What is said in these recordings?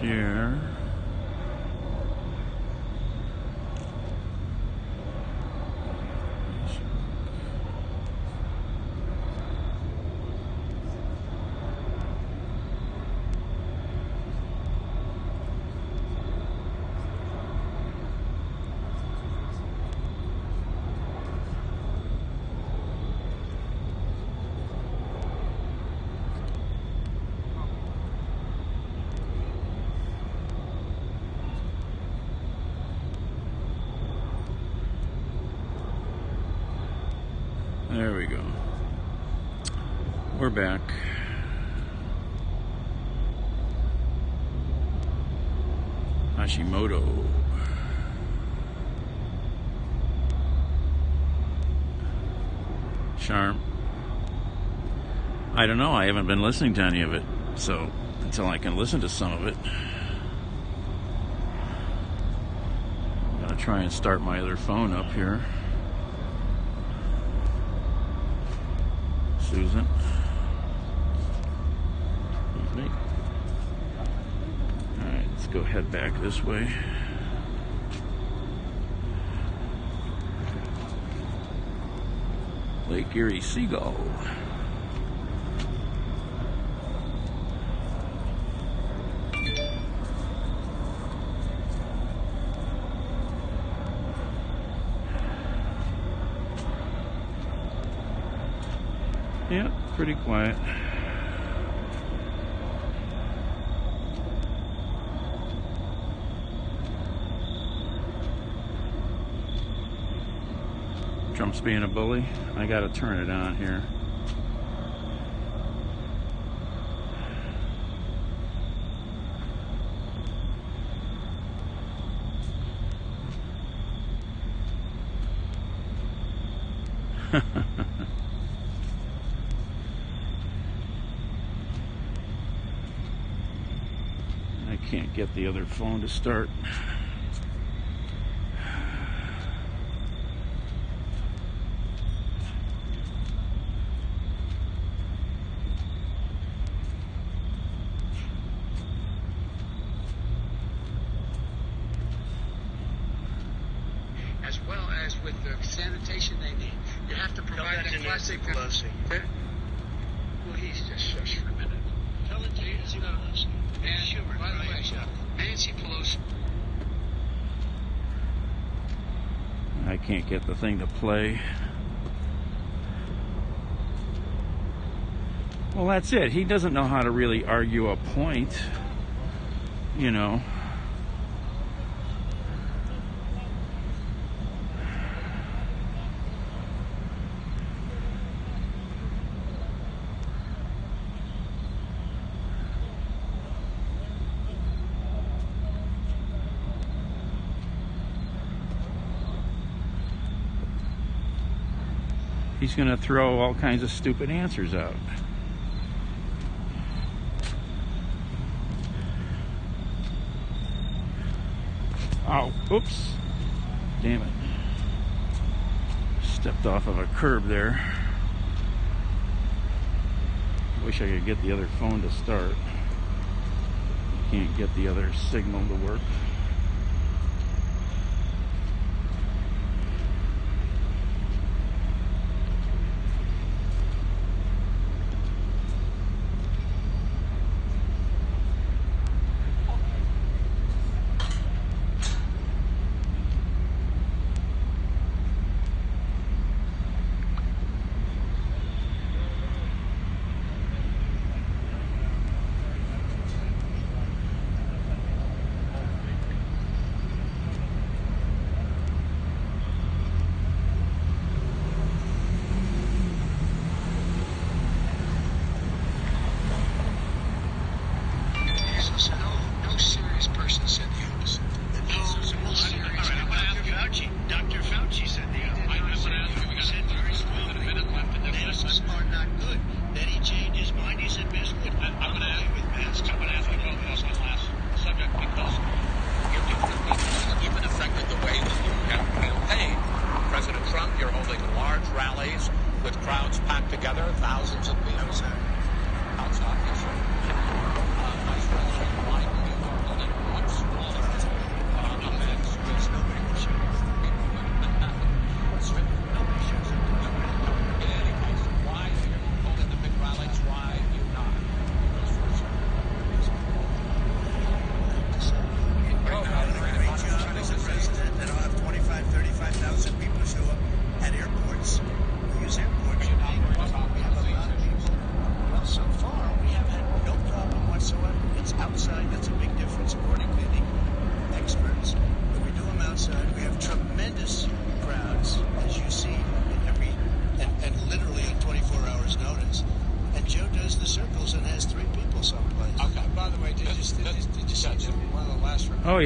here. There we go. We're back. Hashimoto. Charm. I don't know. I haven't been listening to any of it. So, until I can listen to some of it. I'm going to try and start my other phone up here. Susan. Excuse me. Alright, let's go head back this way. Lake Erie Seagull. Yeah, pretty quiet. Trump's being a bully. I gotta turn it on here. I can't get the other phone to start. As well as with the sanitation they need. You have to provide that plastic. Pelosi. Well, he's just shush for a minute. Tell it to Nancy Pelosi. And by the way, Nancy Pelosi. I can't get the thing to play. Well, that's it. He doesn't know how to really argue a point, you know. He's going to throw all kinds of stupid answers out. Oh, oops. Damn it. Stepped off of a curb there. Wish I could get the other phone to start. Can't get the other signal to work. No serious person said the opposite. No serious. Dr. Fauci said the opposite. I'm going to ask you, we got very small in a minute left in the masks are not good. Then he changed his mind. He said masks would. I'm going to ask with masks. I'm going to ask you both on one last subject because you've even affected the way that you have campaigned. President Trump, you're holding large rallies with crowds packed together, thousands of people outside. Yes, sir.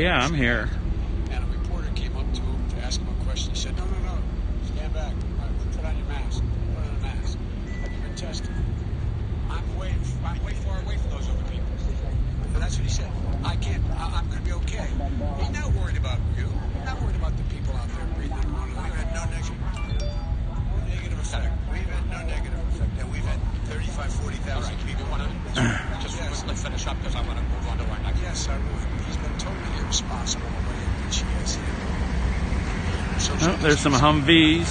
yeah, I'm here. And a reporter came up to him to ask him a question. He said, no, stand back. Put on your mask. Put on a mask. Have you been tested? I'm way far away from those other people. And that's what he said. I'm going to be okay. He's not worried about you. He's not worried about the people out there breathing. We've had no negative effect. We've had no negative effect. And we've had 35, 40,000 people. You want to just quickly finish up because I want to move on to our next. Yes, he's been totally irresponsible in the way in which he has. Oh, there's some Humvees.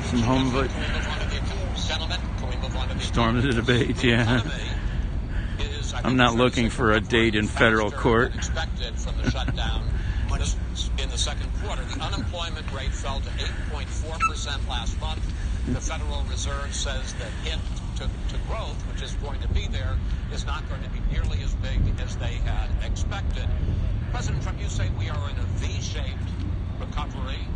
Some Humvee. Gentlemen, can we move on to the Storm the debate, yeah. I'm not looking for a date in federal court. Expected from the shutdown in the second quarter. The unemployment rate fell to 8.4% last month. The Federal Reserve says the hit to growth, which is going to be there, is not going to be nearly as big as they had expected. President Trump, you say we are in a V-shaped recovery.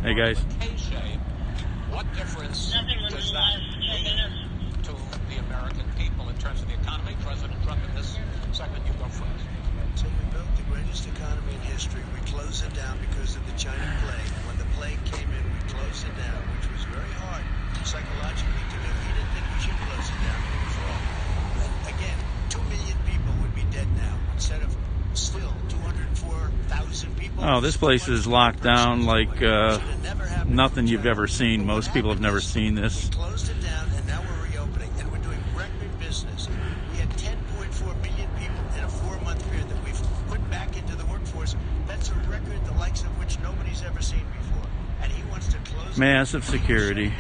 Hey guys. K-shape. What difference does that make to the American people in terms of the economy? President Trump, in this segment, you go first. So we built the greatest economy in history. We closed it down because of the China plague. When the plague came in, we closed it down, which was very hard psychologically to do. He didn't think we should close it down. It was wrong. But again, 2 million people would be dead now instead of still 204,000 people. Oh, this place is locked down like nothing you've ever seen. Most people have never seen this. We closed it down, and now we're reopening, and we're doing record business. We had 10.4 million people in a 4-month period that we've put back into the workforce. That's a record the likes of which nobody's ever seen before. And he wants to close Massive security.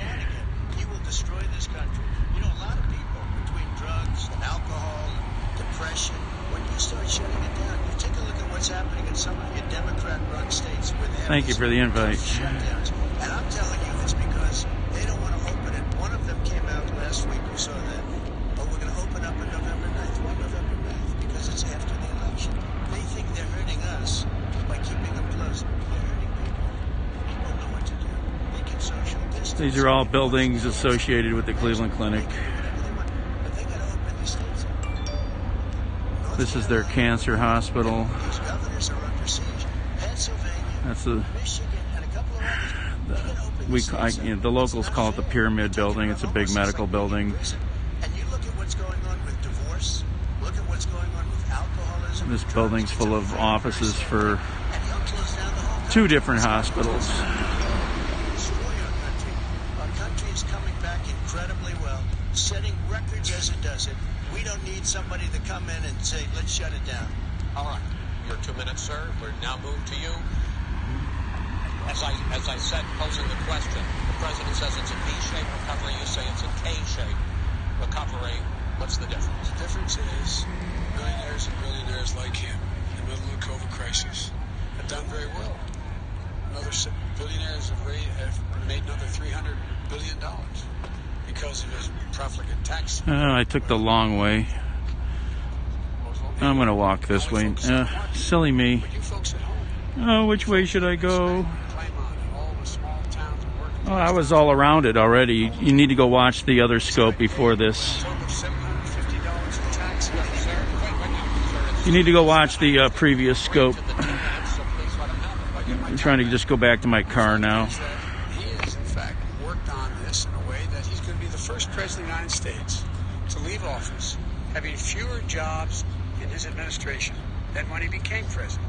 He will destroy this country. You know, a lot of people, between drugs and alcohol and depression, when you start shutting it down, you take a look at what's happening in some of your Democrat-run states where they have Thank you for the invite. shutdowns. And I'm telling you, it's because they don't want to open it. One of them came out last week, you saw that. But we're going to open up on November 9th. Why November 9th? Because it's after the election. They think they're hurting us by keeping them closed. They're hurting people. People know what to do. They can social distance. These are all buildings associated with the Cleveland Clinic. But they got to open these states up. This is their cancer hospital. These governors are under siege. Pennsylvania, That's the Michigan, and a couple of others. They can open these states up. the locals call it the Pyramid Building. It's a big medical building. And you look at what's going on with divorce. Look at what's going on with alcoholism. This building's full of offices for And you'll close down the whole 2 different hospitals. Destroy our country. Our country is coming back incredibly well, setting records as it does it. We don't need somebody to come in and say, let's shut it down. All right. Your 2 minutes, sir. We're now moved to you. As I said, posing the question, the president says it's a V-shaped recovery. You say it's a K-shaped recovery. What's the difference? The difference is millionaires and billionaires like him in the middle of the COVID crisis have done very well. Billionaires have made another $300 billion because of his profligate tax. I took the long way. I'm going to walk this way. Silly me. But you folks at home, Oh, which way should I go? claim on it. All the small towns and working Oh, I was all around it already. You need to go watch the other scope before this. total of $750 in tax. You need to go watch the previous scope. I'm trying to just go back to my car now. He has, in fact, worked on this in a way that he's going to be the first president of the United States to leave office having fewer jobs in his administration than when he became president.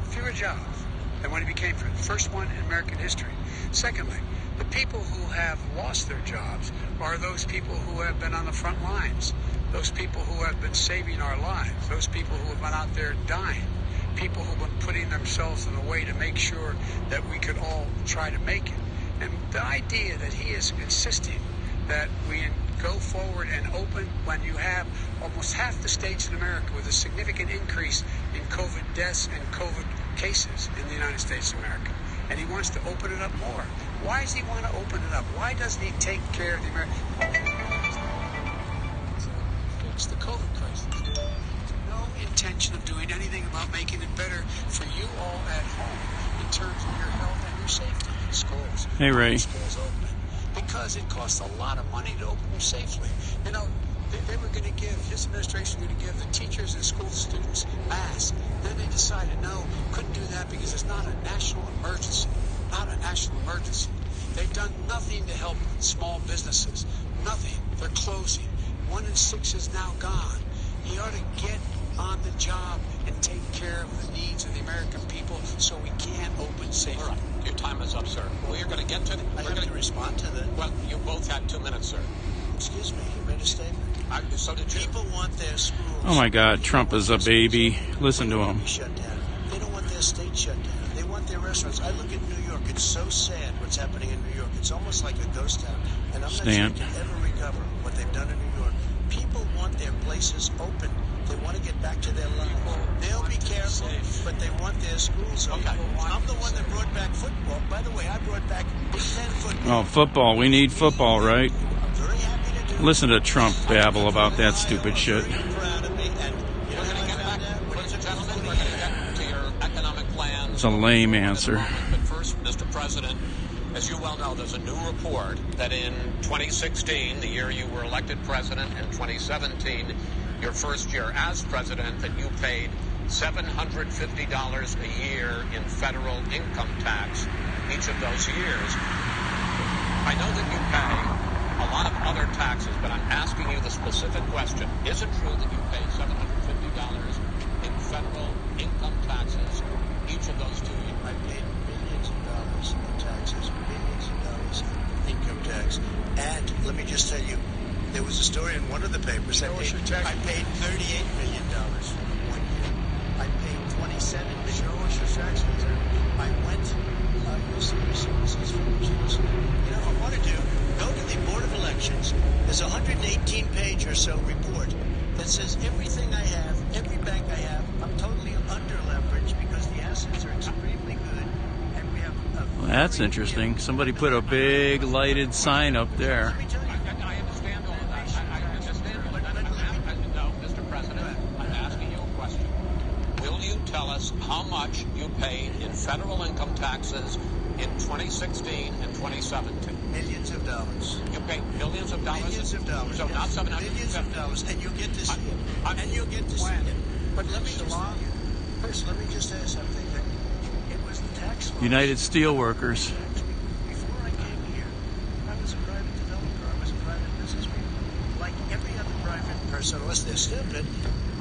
Fewer jobs than when he became president. First one in American history. Secondly, the people who have lost their jobs are those people who have been on the front lines, those people who have been saving our lives, those people who have been out there dying, people who have been putting themselves in a way to make sure that we could all try to make it. And the idea that he is insisting that we go forward and open when you have almost half the states in America with a significant increase in COVID deaths and COVID cases in the United States of America. And he wants to open it up more. Why does he want to open it up? Why doesn't he take care of the American? It's the COVID crisis. No intention of doing anything about making it better for you all at home in terms of your health and your safety. Schools. Hey, Ray. Schools open. because it costs a lot of money to open them safely. You know, they were going to give, his administration was going to give the teachers and school students masks. Then they decided, no, couldn't do that because it's not a national emergency. Not a national emergency. They've done nothing to help small businesses. Nothing. They're closing. 1 in 6 is now gone. He ought to get on the job and take care of the needs of the American people so we can open safely. All right. Your time is up, sir. We are going to get to... I have to respond to that. Well, you both had 2 minutes, sir. Excuse me, you made a statement. So did you. People want their schools. Oh my God, Trump is a baby. Listen to him. Shut down. They don't want their state shut down. They want their restaurants. I look at New York. It's so sad what's happening in New York. It's almost like a ghost town. And I'm not sure Stan. it can ever recover what they've done in New York. People want their places open. They want to get back to their lives. They'll be careful, but they want their schools open. Okay. I'm the one that brought back football. By the way, I brought back Big Ten football. Oh, football. We need football, right? I'm very happy to do it. Listen to Trump babble about that stupid shit. I'm very proud of me. And you know We're going to get back, ladies and gentlemen, we're going to get to your economic plans. It's a lame answer. But first, Mr. President, as you well know, there's a new report that in 2016, the year you were elected president, and 2017, your first year as president, that you paid $750 a year in federal income tax each of those years. I know that you pay a lot of other taxes, but I'm asking you the specific question. Is it true that you paid $750 in federal income taxes each of those 2 years? I paid millions of dollars in taxes, millions of dollars in income tax. And let me just tell you, there was a story in one of the papers. I paid $38 million for 1 year. I paid $27 million. Show us your tax return. I went, you'll see services for users. You know, I want to do, go to the Board of Elections. There's a 118-page or so report that says everything I have, every bank I have, I'm totally under leveraged because the assets are extremely good. And we have a Well, that's interesting. Somebody put a big lighted sign up there. Let me tell you. I understand all of that. I understand. But no, Mr. President, I'm asking you a question. Will you tell us how much you paid in federal income taxes in 2016 and 2017? Millions of dollars. You paid millions of dollars? Millions of dollars. So yes. not 700. Millions of dollars, and you'll get to see it. And you'll get to see it. But let me just tell you, first, let me just say something. It was the tax law. United Steelworkers. Before I came here, I was a private developer. I was a private businessman. Like every other private person, unless they're stupid,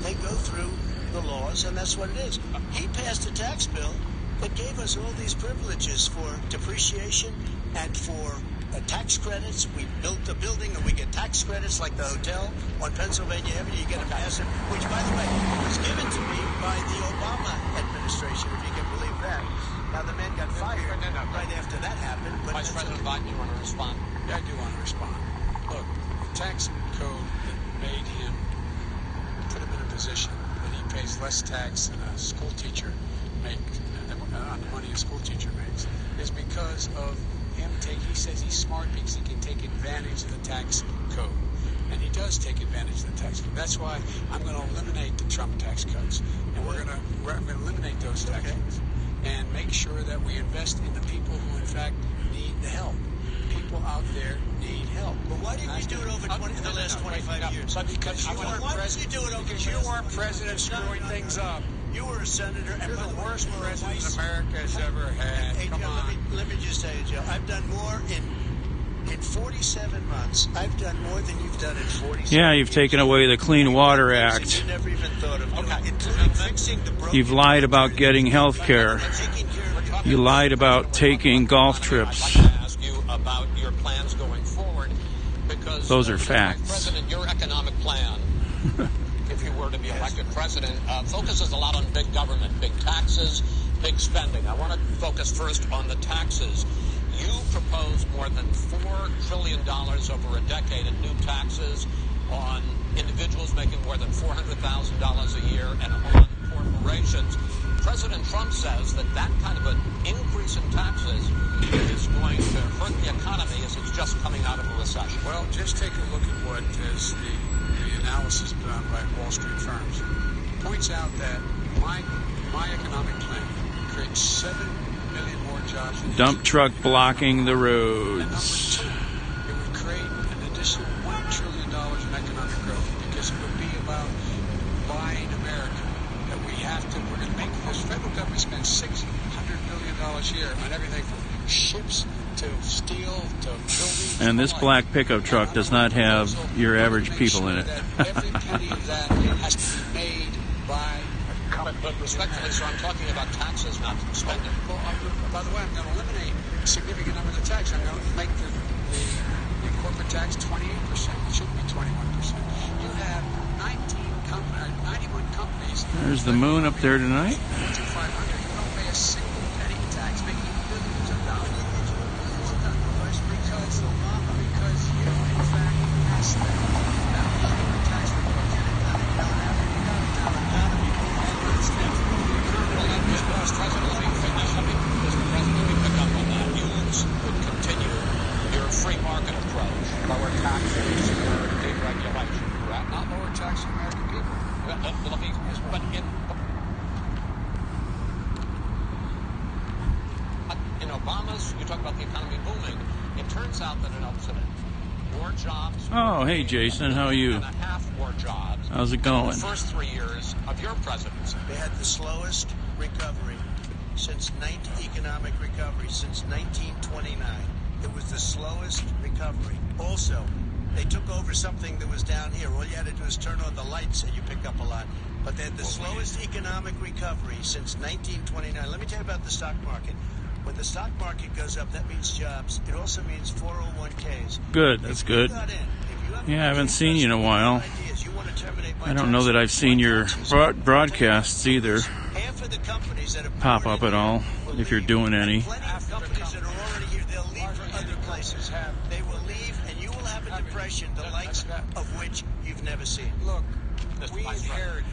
they go through the laws, and that's what it is. He passed a tax bill that gave us all these privileges for depreciation and for tax credits. We built the building and we get tax credits like the hotel on Pennsylvania Avenue. You get a massive, which, by the way, was given to me by the Obama administration, if you can believe that. Now, the man got fired right after that happened. But Vice President Biden, you want to respond? Yeah, I do want to respond. Look, the tax code that made him, put him in a position that he pays less tax than a school teacher on the money a school teacher makes is because of him he says he's smart because he can take advantage of the tax code. And he does take advantage of the tax code. That's why I'm going to eliminate the Trump tax cuts. And I'm going to eliminate those tax cuts and make sure that we invest in the people who, in fact, need the help. People out there need help. But why didn't you do it over the last 25 years? Because you weren't Why didn't you do it over the last 25 president years? screwing things up. You were a senator. And You're by the way, worst you were a president vice- America has ever had. Hey, Come Joe, on. let me just tell you, Joe. I've done more in 47 months. I've done more than you've done in 47 Yeah, you've years. taken away the Clean Water Things Act. You never even thought of doing, Okay. including fixing the broken. You've lied about getting health care. Taking care of You lied about taking golf I'd trips. like to ask you about your plans going forward, because Those are Mr. facts. President, your economic plan, if you were to be elected president, focuses a lot on big government, big taxes, big spending. I want to focus first on the taxes. You propose more than $4 trillion over a decade in new taxes on individuals making more than $400,000 a year and on corporations. President Trump says that kind of an increase in taxes is going to hurt the economy as it's just coming out of a recession. Well, just take a look at what is the analysis done by Wall Street firms. It points out that my economic plan creates 7 million more jobs. Dump truck blocking the And roads. number last year on everything from ships to steel to buildings. And this black pickup truck does not have your average people in it. Every penny of that has to be made by. But respectfully, so I'm talking about taxes, not spending. Well, by the way, I'm going to eliminate a significant number of the tax. I'm going to make the corporate tax 28%. It should be 21%. You have 91 companies. There's the moon up there tonight. Fortune 500. You don't pay a single penny in tax, making billions of dollars. Because you, in fact, passed that. That was your tax report. Get it done. You don't have it. You got it done. Mr. President, let me pick up on that. You would continue your free market approach, lower taxes, deregulation, correct? Not lower tax for American people. But in Obama's, you talk about the economy booming. It turns out that it upset it. More jobs. Oh, hey, Jason, how are you? And a half more jobs. How's it going? In the first 3 years of your presidency. They had the slowest recovery economic recovery since 1929. It was the slowest recovery. Also, they took over something that was down here. All you had to do is turn on the lights and you pick up a lot. But they had the slowest economic recovery since 1929. Let me tell you about the stock market. When the stock market goes up, that means jobs. It also means 401ks. Good, that's good. Yeah, I haven't seen you in a while. I don't know that I've seen your broadcasts either pop up at all, if you're doing any. Plenty of companies that are already here, they'll leave for other places. They will leave, and you will have a depression, the likes of which you've never seen. Look, we inherited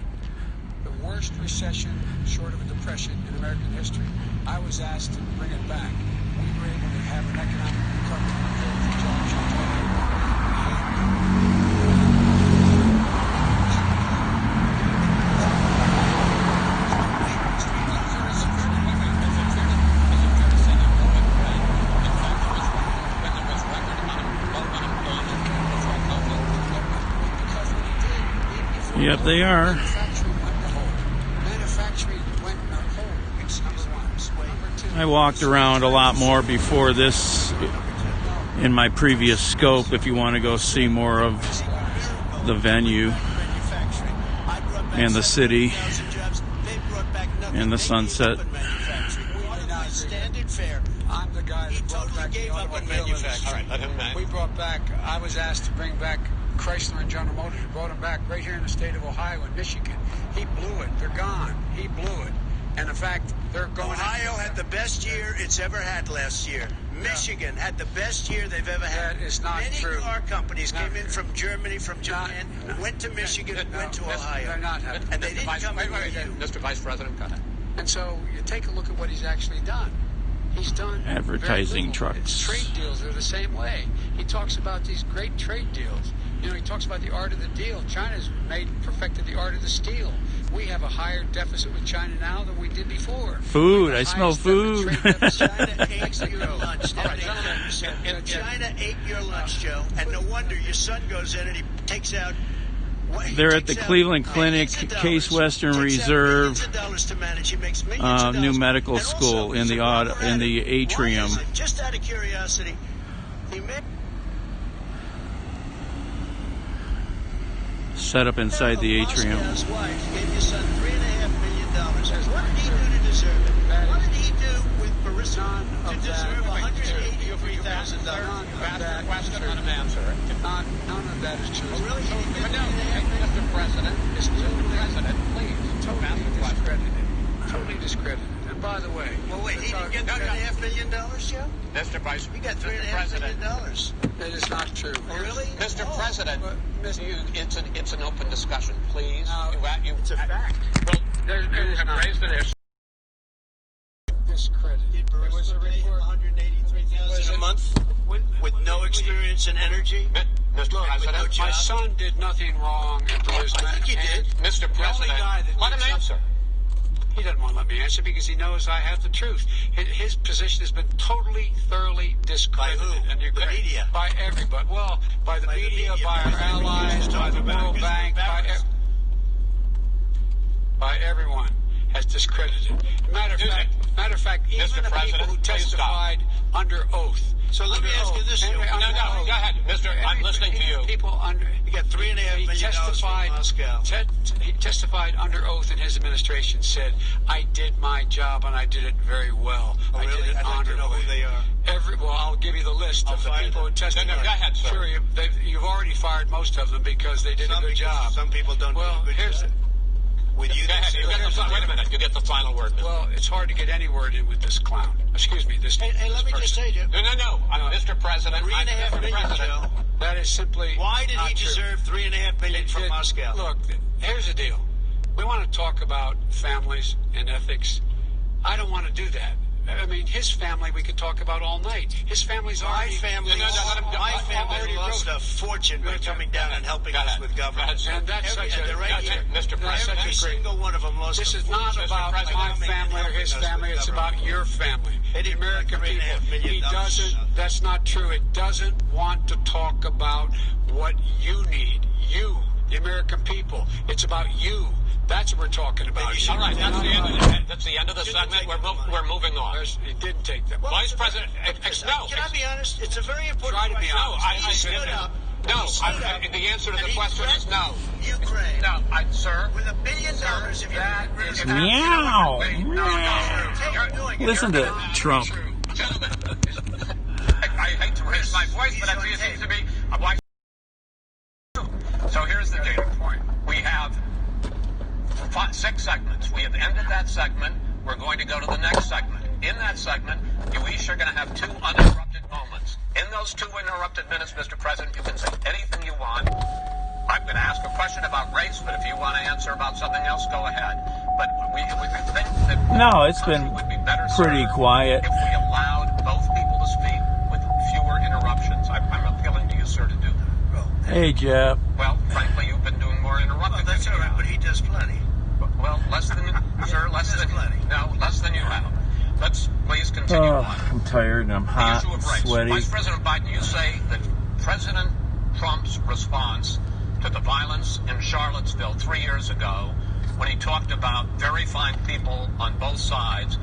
the worst recession, short of a depression, in American history. I was asked to bring it back. We were able to have an economic recovery. Yep, they are. I walked around a lot more before this in my previous scope if you want to go see more of the venue and the city and the sunset. I'm the guy that brought back the automobile industry. All right, let him We brought back, I was asked to bring back Chrysler and General Motors. We brought them back right here in the state of Ohio and Michigan. He blew it. They're gone. He blew it. And in fact, they're going. Ohio had the best year it's ever had last year. Michigan had the best year they've ever had. That is not true. Many car companies came in from Germany, from Japan, went to Michigan, went to Ohio. They're not happening. And they didn't come in with you. Mr. Vice President, go ahead. And so you take a look at what he's actually done. He's done Advertising very little. trucks. His trade deals are the same way. He talks about these great trade deals. You know, he talks about the art of the deal. China's perfected the art of the steal. We have a higher deficit with China now than we did before. Food, I smell food. China ate your lunch. China ate your lunch, Joe. And no wonder your son goes in and he takes out. They're at the Cleveland Clinic, Case Western Reserve, new medical school in the atrium. Just out of curiosity, he made. Set up inside the atrium. Moscow's wife gave your son $3.5 million. What did he do to deserve it? What did he do with Burisma to deserve $183,000? That's question unanswered. None of that is true. Oh, really? Mr. President, please. Totally discredited. Totally discredited. And by the way, Well, wait, he didn't get $3.5 million, Joe? Mr. Vice He got Mr. $3.5 President. million. that is not true. Oh, really? Mr. President, it's an open discussion, please. No, It's a fact. Well, There is have not. raised an issue. Discredited. Did There was a Burisma pay him report. $183,000 a month with no experience in energy? Mr. Look, with no President, job? My son did nothing wrong at Burisma. I think you did. Mr. President, let him answer. He doesn't want to let me answer because he knows I have the truth. His position has been totally, thoroughly discredited. By who? And The media? By everybody. Well, by the media, by our allies, by the World Bank, by everyone has discredited. Matter of fact, Matter of fact, even Mr. the President, people who please stop. testified under oath. So let me ask you this. No, go ahead. Mister, I'm listening to you. People under, You got $3.5 million from Moscow. He testified under oath in his administration, said, I did my job and I did it very well. Oh, I really? did it I'd like to know honorably. who they are. Well, I'll give you the list I'll of the fire people who them. testified. No, go ahead, sir. Sure, you've already fired most of them because they did a good job. Some people don't Well, do a good here's job. With you, Go ahead. Wait a minute. You get the final word. Mr. Well, it's hard to get any word in with this clown. Excuse me, this. Hey, let me just say to you, No. Mr. President. $3.5 million, Joe. That is simply. Why did not he true. deserve $3.5 million from Moscow? Look, here's the deal. We want to talk about families and ethics. I don't want to do that. I mean, his family we could talk about all night. His family's My already. family lost a fortune by coming down and helping us with government. And that's such a. Right here. Mr. That's such President. Every a great. single one of them lost This a is not fortune. about President, my helping family or his us with family. It's government. about your family, They the didn't American put people. $3.5 million He doesn't. out. That's not true. It doesn't want to talk about what you need. You, the American people. It's about you. That's what we're talking about. All right, that's the end of the segment. We're moving on. He didn't take them. Vice President, no. Can I be honest? It's a very important Try to be question. honest. He stood up. No, He stood up, the answer to and the he question is no. threatened Ukraine. No, sir. With $1 billion, if you That is Meow. No. Listen to Trump. Gentlemen, I hate to raise my voice, but it seems to be a wise. So here's the data point. We have 6 segments. We have ended that segment. We're going to go to the next segment. In that segment, you each are going to have 2 uninterrupted moments. In those 2 uninterrupted minutes, Mr. President, you can say anything you want. I'm going to ask a question about race, but if you want to answer about something else, go ahead. But we think that No, it's been would be better pretty served quiet. if we allowed both people to speak with fewer interruptions. I'm appealing to you, sir, to do that. Hey, Jeff. Well, frankly, you've been doing more interrupting. That's than all you right, have. but he does plenty. Well, less than, sir, less than plenty. No, less than you have. Let's please continue Oh, on. I'm tired and I'm The hot issue and of race. sweaty. Vice President Biden, you say that President Trump's response to the violence in Charlottesville 3 years ago, when he talked about very fine people on both sides,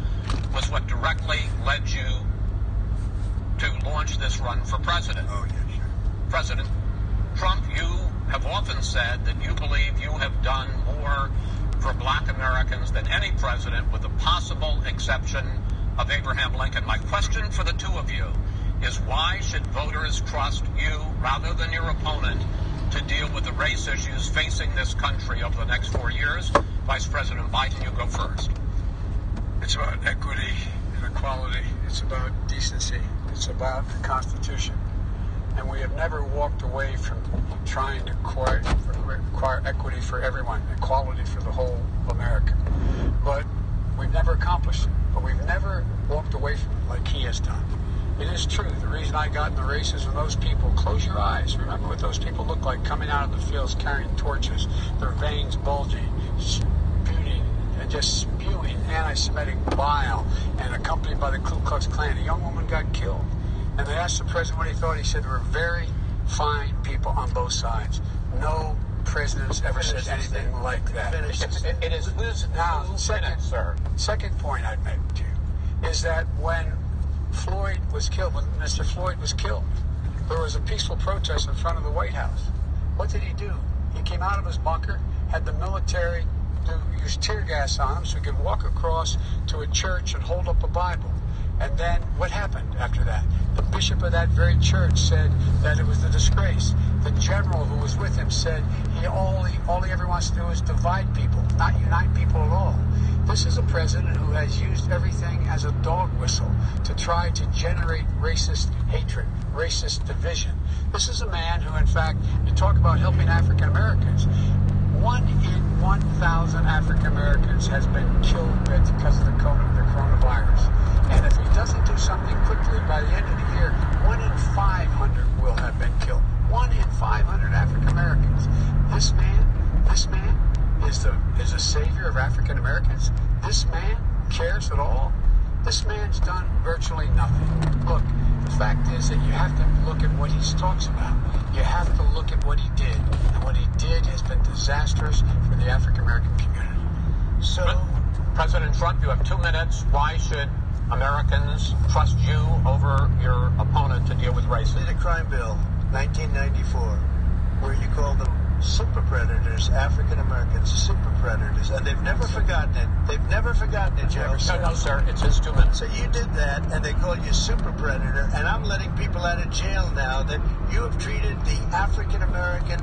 was what directly led you to launch this run for president. Oh, yeah, sure. President Trump, you have often said that you believe you have done more for black Americans than any president, with the possible exception of Abraham Lincoln. My question for the 2 of you is, why should voters trust you rather than your opponent to deal with the race issues facing this country over the next 4 years? Vice President Biden, you go first. It's about equity and equality. It's about decency. It's about the Constitution. And we have never walked away from trying to acquire equity for everyone, equality for the whole of America. But we've never accomplished it. But we've never walked away from it like he has done. It is true. The reason I got in the races with those people, close your eyes. Remember what those people look like coming out of the fields carrying torches, their veins bulging, spewing, and just spewing anti-Semitic bile, and accompanied by the Ku Klux Klan. A young woman got killed. And they asked the president what he thought. He said there were very fine people on both sides. No president's ever said anything like that. It is who's Now, minutes, sir. second point I'd make to you is that when Floyd was killed, when Mr. Floyd was killed, there was a peaceful protest in front of the White House. What did he do? He came out of his bunker, had the military use tear gas on him so he could walk across to a church and hold up a Bible. And then what happened after that? The bishop of that very church said that it was a disgrace. The general who was with him said all he ever wants to do is divide people, not unite people at all. This is a president who has used everything as a dog whistle to try to generate racist hatred, racist division. This is a man who, in fact, you talk about helping African Americans. 1 in 1,000 African Americans has been killed because of the coronavirus. And if he doesn't do something quickly, by the end of the year, 1 in 500 will have been killed. 1 in 500 African Americans. This man is a savior of African Americans. This man cares at all. This man's done virtually nothing. Look, the fact is that you have to look at what he talks about. You have to look at what he did. And what he did has been disastrous for the African American community. So, President Trump, you have 2 minutes. Why should Americans trust you over your opponent to deal with racism? The crime bill, 1994, where you call them super predators, African Americans, super predators, and they've never forgotten it. They've never forgotten it, Joe. No, sir, it's his 2 minutes. So you did that, and they call you super predator, and I'm letting people out of jail now that you have treated the African American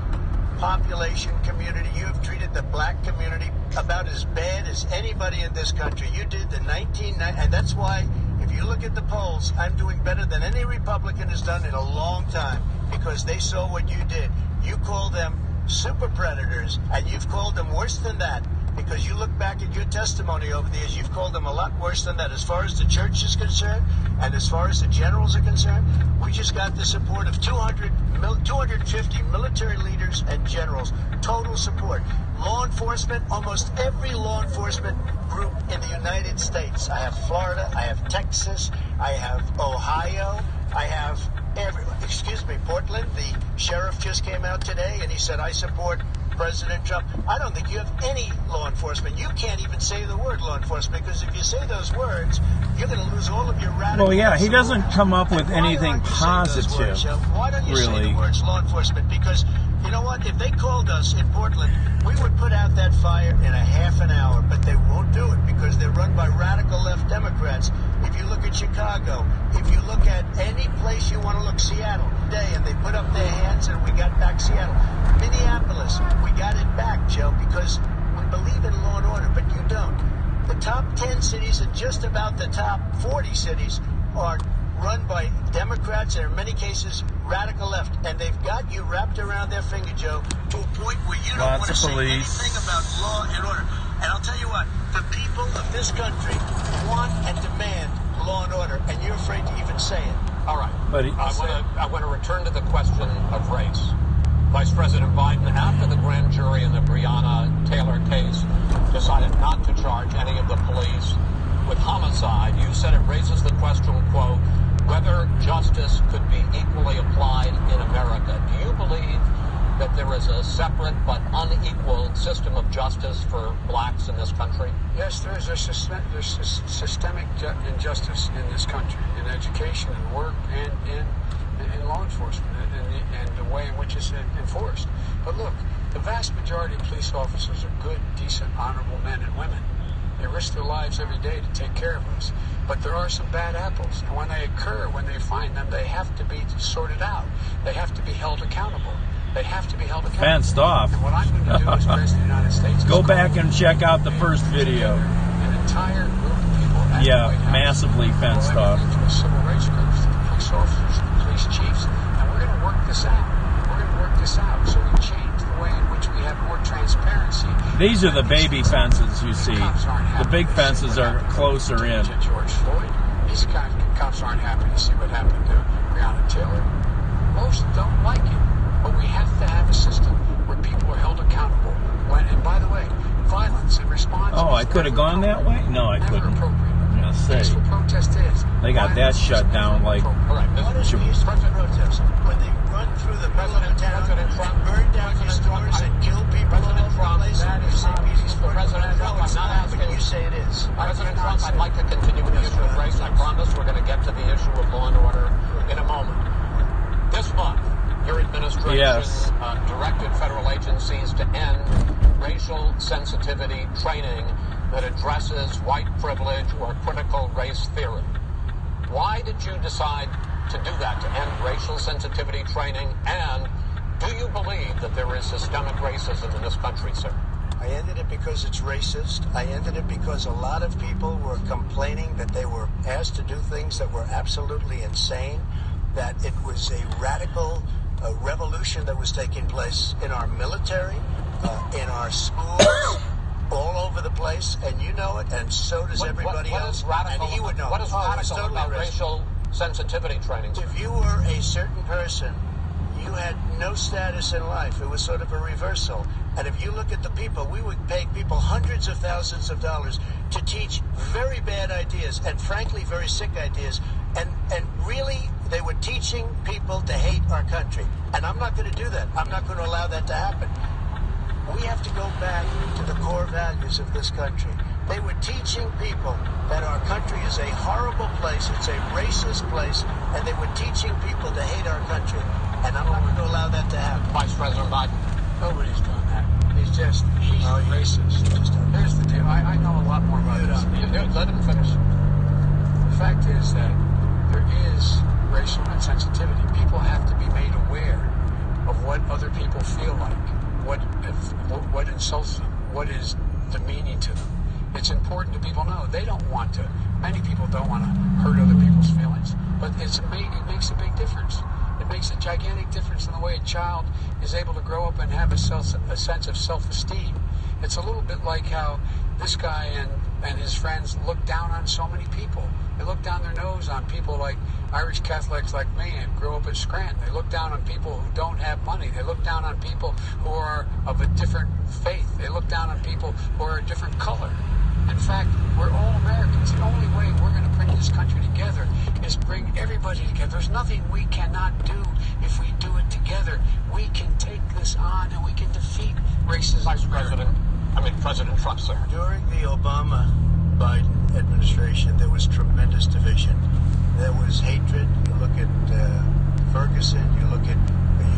population community, you have treated the black community about as bad as anybody in this country. You did the 1990, and that's why, if you look at the polls, I'm doing better than any Republican has done in a long time, because they saw what you did. You called them super predators, and you've called them worse than that, because you look back at your testimony over the years, you've called them a lot worse than that. As far as the church is concerned, and as far as the generals are concerned, we just got the support of 250 military leaders and generals, total support. Law enforcement, almost every law enforcement group in the United States. I have Florida, I have Texas, I have Ohio, I have Portland. The sheriff just came out today and he said, I support President Trump. I don't think you have any law enforcement. You can't even say the word law enforcement, because if you say those words, you're going to lose all of your radical... Well, yeah, he doesn't come up with anything positive, Why don't you say the words law enforcement? Because, you know what, if they called us in Portland, we would put out that fire in a half an hour, but they won't do it because they're run by radical left Democrats. If you look at Chicago, if you look at any place you want to look, Seattle, and they put up their hands and we got back Seattle. Minneapolis, we got it back, Joe, because we believe in law and order, but you don't. The top 10 cities and just about the top 40 cities are run by Democrats and in many cases radical left, and they've got you wrapped around their finger, Joe, to a point where you don't want to say anything about law and order. And I'll tell you what, the people of this country want and demand law and order, and you're afraid to even say it. All right. But I want to return to the question of race. Vice President Biden, after the grand jury in the Breonna Taylor case decided not to charge any of the police with homicide, you said it raises the question, quote, whether justice could be equally applied in America. Do you believe that there is a separate but unequal system of justice for blacks in this country? Yes, there's systemic injustice in this country, in education and work and in law enforcement and the way in which it's enforced. But look, the vast majority of police officers are good, decent, honorable men and women. They risk their lives every day to take care of us. But there are some bad apples, and when they occur, when they find them, they have to be sorted out. They have to be held accountable. They have to be held accountable. Fenced off. And what I'm going to do as President of the United States is go back and check out the first video. An entire group of people. Yeah, massively fenced off. To the civil rights groups, to the police officers, to the police chiefs, and we're going to work this out. We're going to work this out so we change the way in which we have more transparency. These are the baby fences you see. The big fences are closer in. George Floyd. These cops aren't happy to see what happened to Breonna Taylor. Most don't like it. But we have to have a system where people are held accountable. And by the way, violence in response... Oh, I could have gone that way? No, I couldn't. I'm going to say. Peaceful protest is. They got that shut down like... All right, what is peaceful protest? When they run through the middle of town and burn down your stores and kill people all over the place, and you say peaceful protest? No, it's not, but you say it is. President Trump, I'd like to continue with the issue of race. I promise we're going to get to the issue of law and order in a moment. This month, your administration directed federal agencies to end racial sensitivity training that addresses white privilege or critical race theory. Why did you decide to do that, to end racial sensitivity training? And do you believe that there is systemic racism in this country, sir? I ended it because it's racist. I ended it because a lot of people were complaining that they were asked to do things that were absolutely insane, that it was a radical revolution that was taking place in our military, in our schools, all over the place, and you know it, and so does everybody else. And he would know. What is radical about racial sensitivity training? If you were a certain person, you had no status in life. It was sort of a reversal. And if you look at the people, we would pay people hundreds of thousands of dollars to teach very bad ideas and frankly very sick ideas. And really, they were teaching people to hate our country. And I'm not going to do that. I'm not going to allow that to happen. We have to go back to the core values of this country. They were teaching people that our country is a horrible place, it's a racist place, and they were teaching people to hate our country. And I'm not going to allow that to happen. Vice President Biden. Nobody's doing that. He's racist. Here's the deal. I know a lot more about this. Let him finish. The fact is that there is racial insensitivity. People have to be made aware of what other people feel like, what insults them, what is demeaning to them. It's important to people know. They don't want to. Many people don't want to hurt other people's feelings, but it makes a big difference. It makes a gigantic difference in the way a child is able to grow up and have a sense of self-esteem. It's a little bit like how this guy and his friends look down on so many people. They look down their nose on people like Irish Catholics like me and grow up in Scranton. They look down on people who don't have money. They look down on people who are of a different faith. They look down on people who are a different color. In fact, we're all Americans. The only way we're going to bring this country together is bring everybody together. There's nothing we cannot do if we do it together. We can take this on and we can defeat racism. President Trump, sir. During the Obama-Biden administration, there was tremendous division. There was hatred. You look at Ferguson. You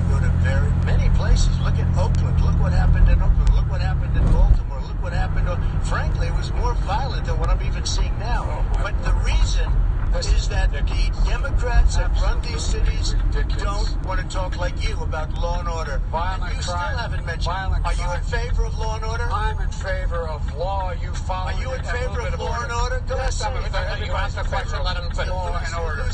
go to very many places. Look at Oakland. Look what happened in Oakland. Look what happened in Baltimore. Look what happened. Frankly, it was more violent than what I'm even seeing now. But the reason is that the Democrats that run these cities don't want to talk like you about law and order. Violent you crime. Still haven't mentioned. Violent Are you crime. in favor of law and order? I'm in favor of law. You follow. Are you in favor of law and order? Go ahead. You asked a question, let him finish. Law and order.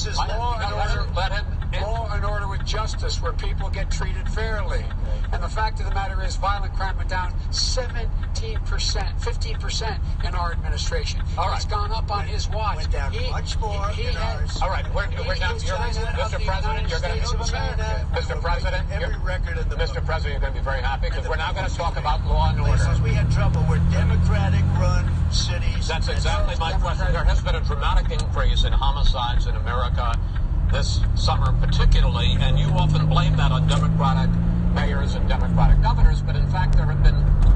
Law and order with justice, where people get treated fairly. And the fact of the matter is, violent crime went down 17%, 15% in our administration. All right. It's gone up on his watch. Went down much more in ours. All right, we're down to Mr. President. You're going to Mr. President. Every record in the Mr. President, you're going to be very happy because we're now going to talk about law and order. places we had trouble were Democratic-run cities. That's exactly my question. There has been a dramatic increase in homicides in America this summer particularly, and you often blame that on Democratic mayors and Democratic governors, but in fact there have been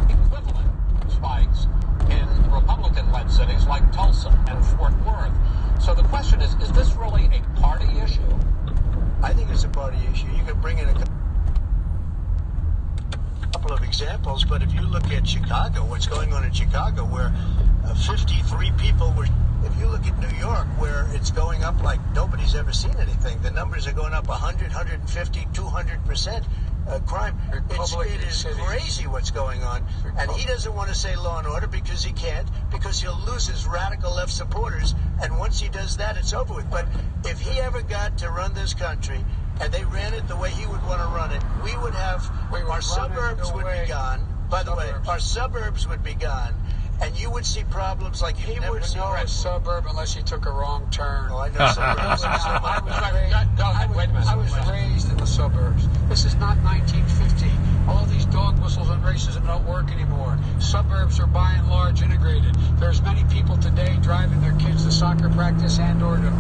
equivalent spikes in Republican-led cities like Tulsa and Fort Worth. So the question is this really a party issue? I think it's a party issue. You can bring in a couple of examples, but if you look at Chicago, what's going on in Chicago, where 53 people were... If you look at New York, where it's going up like nobody's ever seen anything, the numbers are going up 100, 150, 200% crime. It is crazy what's going on. And he doesn't want to say law and order because he can't, because he'll lose his radical left supporters. And once he does that, it's over with. But if he ever got to run this country and they ran it the way he would want to run it, our suburbs would be gone. By the way, our suburbs would be gone. And you would see problems like he would know a suburb unless he took a wrong turn. Oh, I know suburbs. I was raised in the suburbs. This is not 1950. All these dog whistles on racism don't work anymore. Suburbs are by and large integrated. There's many people today driving their kids to soccer practice and or to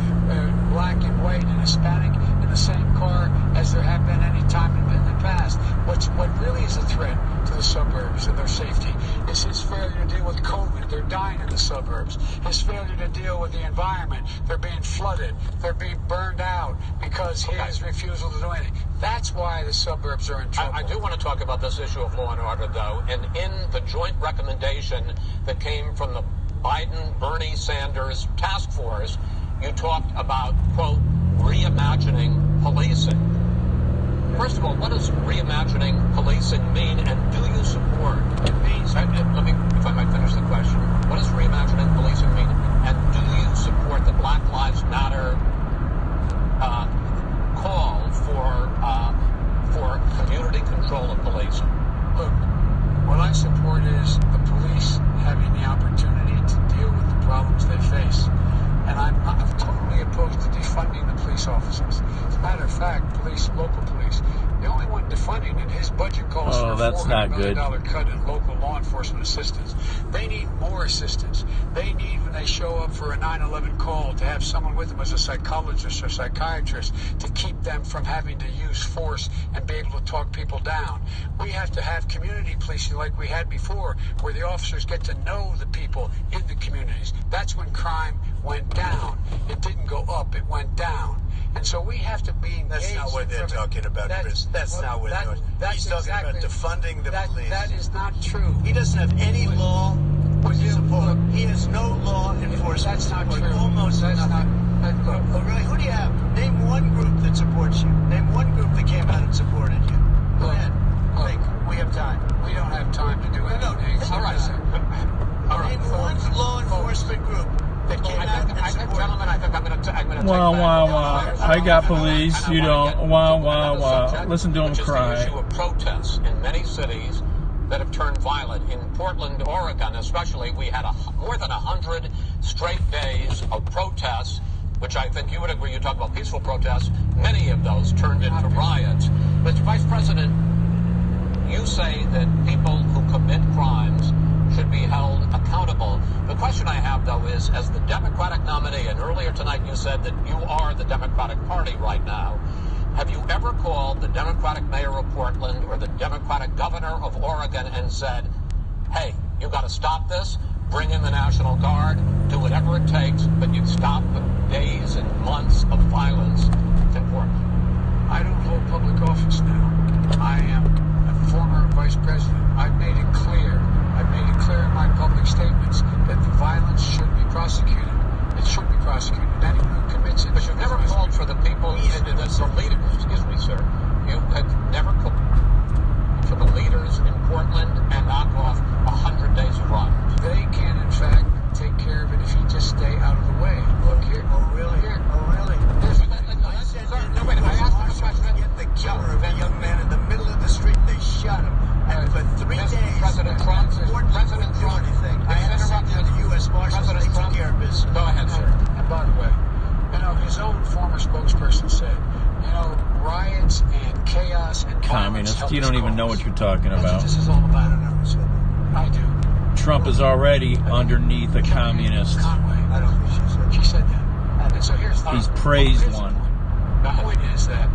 black and white and Hispanic in the same car as there have been any time in the past. What really is a threat to the suburbs and their safety is his failure to deal with COVID. They're dying in the suburbs. His failure to deal with the environment. They're being flooded. They're being burned out because his refusal to do anything. That's why the suburbs are in trouble. I do want to talk about this issue of law and order, though. And in the joint recommendation that came from the Biden-Bernie Sanders task force, you talked about, quote, reimagining policing. First of all, what does reimagining policing mean, and do you support? It means, if I might finish the question, what does reimagining policing mean, and do you support the Black Lives Matter call for community control of policing? Look, what I support is the police having the opportunity to deal with the problems they face. And I'm totally opposed to defunding the police officers. As a matter of fact, local police, the only one defunding it, his budget calls for a $400 million cut in local law enforcement assistance. They need more assistance. They need, when they show up for a 9/11 call, to have someone with them as a psychologist or psychiatrist to keep them from having to use force and be able to talk people down. We have to have community policing like we had before, where the officers get to know the people in the communities. That's when crime went down. It didn't go up, it went down. And so we have to be engaged. That's not what they're talking about, Chris. That's not what they're talking. He's talking about defunding the police. That is not true. He doesn't have any law to support. He has no law enforcement. That's not support. true. Almost That's nothing. not. Oh, really? Who do you have? Name one group that supports you. Name one group that came out and supported you. Go ahead. Think. We have time. We don't have time to do anything. All right. Name one law enforcement group that came out and supported. Gentlemen, I think I'm going to take Wah, back. wah, wah. I got police. You don't. Wah, wah, wah. Listen to him which is cry. the issue of protests in many cities that have turned violent. In Portland, Oregon, especially, we had more than 100 straight days of protests, which I think you would agree. You talk about peaceful protests. Many of those turned into riots. Mr. Vice President, you say that people who commit crimes should be held accountable. The question I have, though, is, as the Democratic nominee, and earlier tonight you said that you are the Democratic Party right now, have you ever called the Democratic mayor of Portland or the Democratic governor of Oregon and said, hey, you got to stop this, bring in the National Guard, do whatever it takes, but you stop the days and months of violence in Portland? I don't hold public office now. I am a former vice president. I've made it clear. I've made it clear in my public statements that the violence should be prosecuted. It should be prosecuted. Anyone who commits it. But you've never called for the people, the leaders, excuse me, sir. You have never called for the leaders in Portland and knock off 100 days of violence. They can, in fact, take care of it if you just stay out of the way. Look here. Oh, really? Here. Oh, really? No, wait, I asked him a question. Get the killer of a young man in the middle of the street. They shot him. And for 3 days, President Trump President Trump, anything. I asked the U.S. Marshals. They took care of business. Go ahead, sir. And by the way, his own former spokesperson said, riots and chaos and Communist. You don't even know what you're talking That's what about. this is all about. I do. Trump is already underneath a communist. Conway. I don't think She said that. And so here's the He's praised here's the one. point. The point is that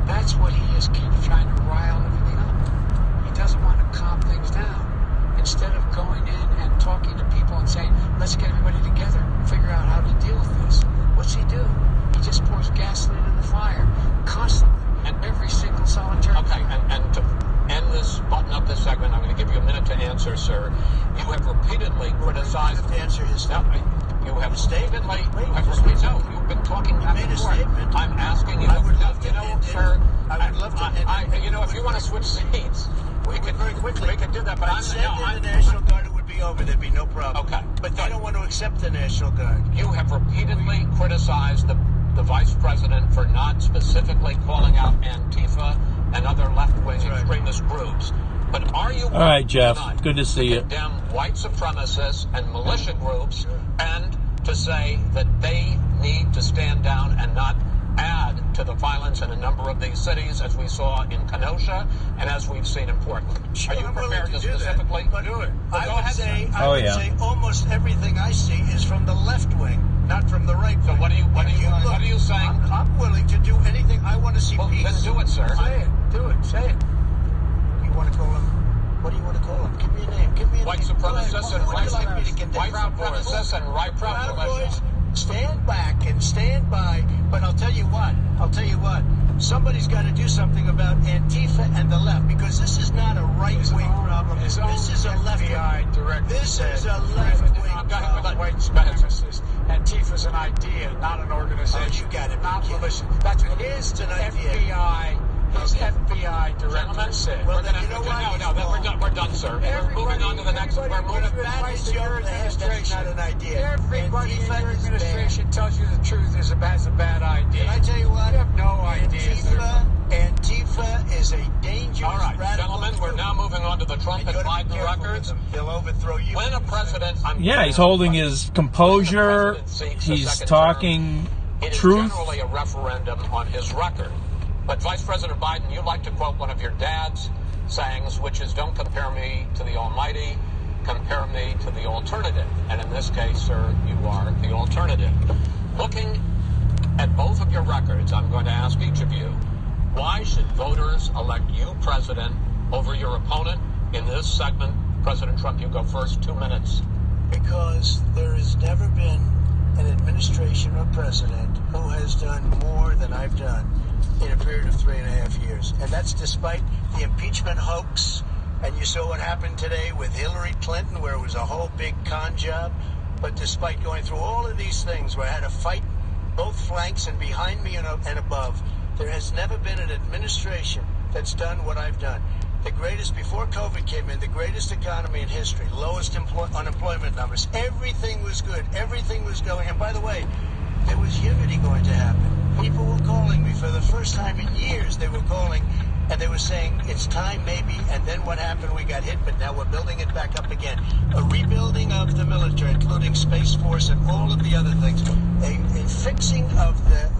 that's what he is trying to rile everything up. He doesn't want to calm things down. Instead of going in and talking to people and saying, let's get everybody together and figure out how to deal with this. What's he do? He just pours gasoline in the fire constantly and every single solitary. Okay, and to end this, button up this segment, I'm going to give you a minute to answer, sir. You have repeatedly criticized. to answer his statement. You have repeatedly. You've been talking back and forth. I'm asking you. I would love to, sir. I would love to. If you want to switch seats, we could very quickly. We could do that. But I'm the National Guard. It would be over. There'd be no problem. Okay. But they don't want to accept the National Guard. You have repeatedly criticized the vice president for not specifically calling out Antifa and other left-wing extremist groups. But are you All right, Jeff. tonight Good to see you. condemn white supremacists and militia groups and to say that they need to stand down and not add to the violence in a number of these cities, as we saw in Kenosha and as we've seen in Portland? Are you prepared to specifically do it? I Go would ahead, say, sir. I would say almost everything I see is from the left wing, not from the right wing. So what are you saying? I'm willing to do anything. I want to see Well, peace. then do it, sir. Say it. Do it. Say it. You want to call him? What do you want to call him? Give me a name. Give me a White name. supremacists and What would you like me to condemn? white supremacists and right Proud militia. Boys, stand back and stand by. But I'll tell you what. Somebody's got to do something about Antifa and the left, because this is not a right-wing problem. This is a left-wing. This is a left-wing problem. White supremacists. Antifa's an idea, not an organization. Oh, you got it. Not militia. That's what his FBI. His FBI director said. Well, then you know what? No, we're done, sir. We're moving on to the next. We're moving. That's not an idea. Everybody in Antifa your is administration tells you the truth is a bad idea. Can I tell you what? You have no idea. Antifa is a dangerous All right, radical gentlemen, we're group. now moving on to the Trump and Biden records. They'll overthrow you. When a president, Yeah, he's holding his composure. He's talking it is truth. generally a referendum on his record. But Vice President Biden, you like to quote one of your dad's sayings, which is, "Don't compare me to the Almighty. compare me to the alternative. And in this case, sir, you are the alternative. Looking at both of your records, I'm going to ask each of you, why should voters elect you president over your opponent? In this segment, President Trump, you go first, 2 minutes. Because there has never been an administration or president who has done more than I've done in a period of 3.5 years. And that's despite the impeachment hoax. And you saw what happened today with Hillary Clinton, where it was a whole big con job. But despite going through all of these things, where I had to fight both flanks and behind me and above, there has never been an administration that's done what I've done. The greatest, before COVID came in, the greatest economy in history, lowest unemployment numbers. Everything was good. Everything was going. And by the way, there was unity going to happen. People were calling me for the first time in years. They were calling and they were saying, it's time maybe. And then what happened? We got hit, but now we're building it back up again. A rebuilding of the military, including Space Force and all of the other things. A fixing of the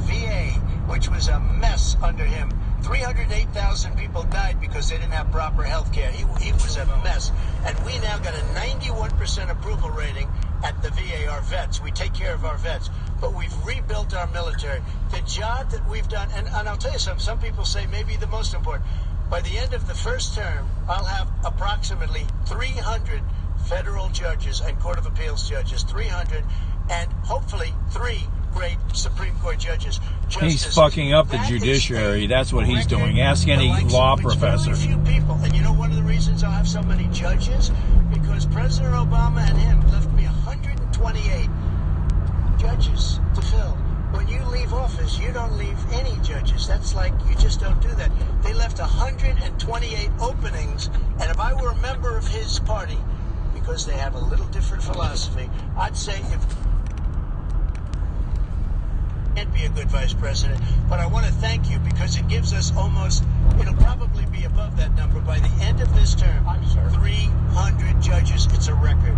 VA, which was a mess under him. 308,000 people died because they didn't have proper health care. He was a mess. And we now got a 91% approval rating at the VA, our vets. We take care of our vets. But we've rebuilt our military. The job that we've done, and I'll tell you something, some people say maybe the most important. By the end of the first term, I'll have approximately 300 federal judges and Court of Appeals judges, 300, and hopefully 3 great Supreme Court judges. He's fucking up the judiciary. That's what he's doing. Ask any law professor. Few people, and you know one of the reasons I'll have so many judges? Because President Obama and him left me 128 judges to fill. When you leave office, you don't leave any judges. That's like, you just don't do that. They left 128 openings, and if I were a member of his party, because they have a little different philosophy, I'd say if can't be a good vice president, but I want to thank you because it gives us almost, it'll probably be above that number by the end of this term. 300 judges. It's a record.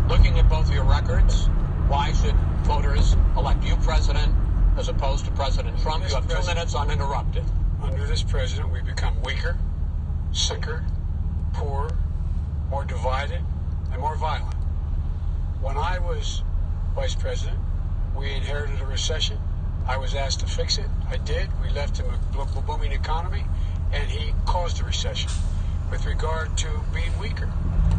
Looking at both of your records, why should voters elect you president as opposed to President Trump? You have 2 minutes uninterrupted. Under this president, we've become weaker, sicker, poorer, more divided, and more violent. When I was vice president, we inherited a recession. I was asked to fix it. I did. We left him a booming economy, and he caused a recession. With regard to being weaker,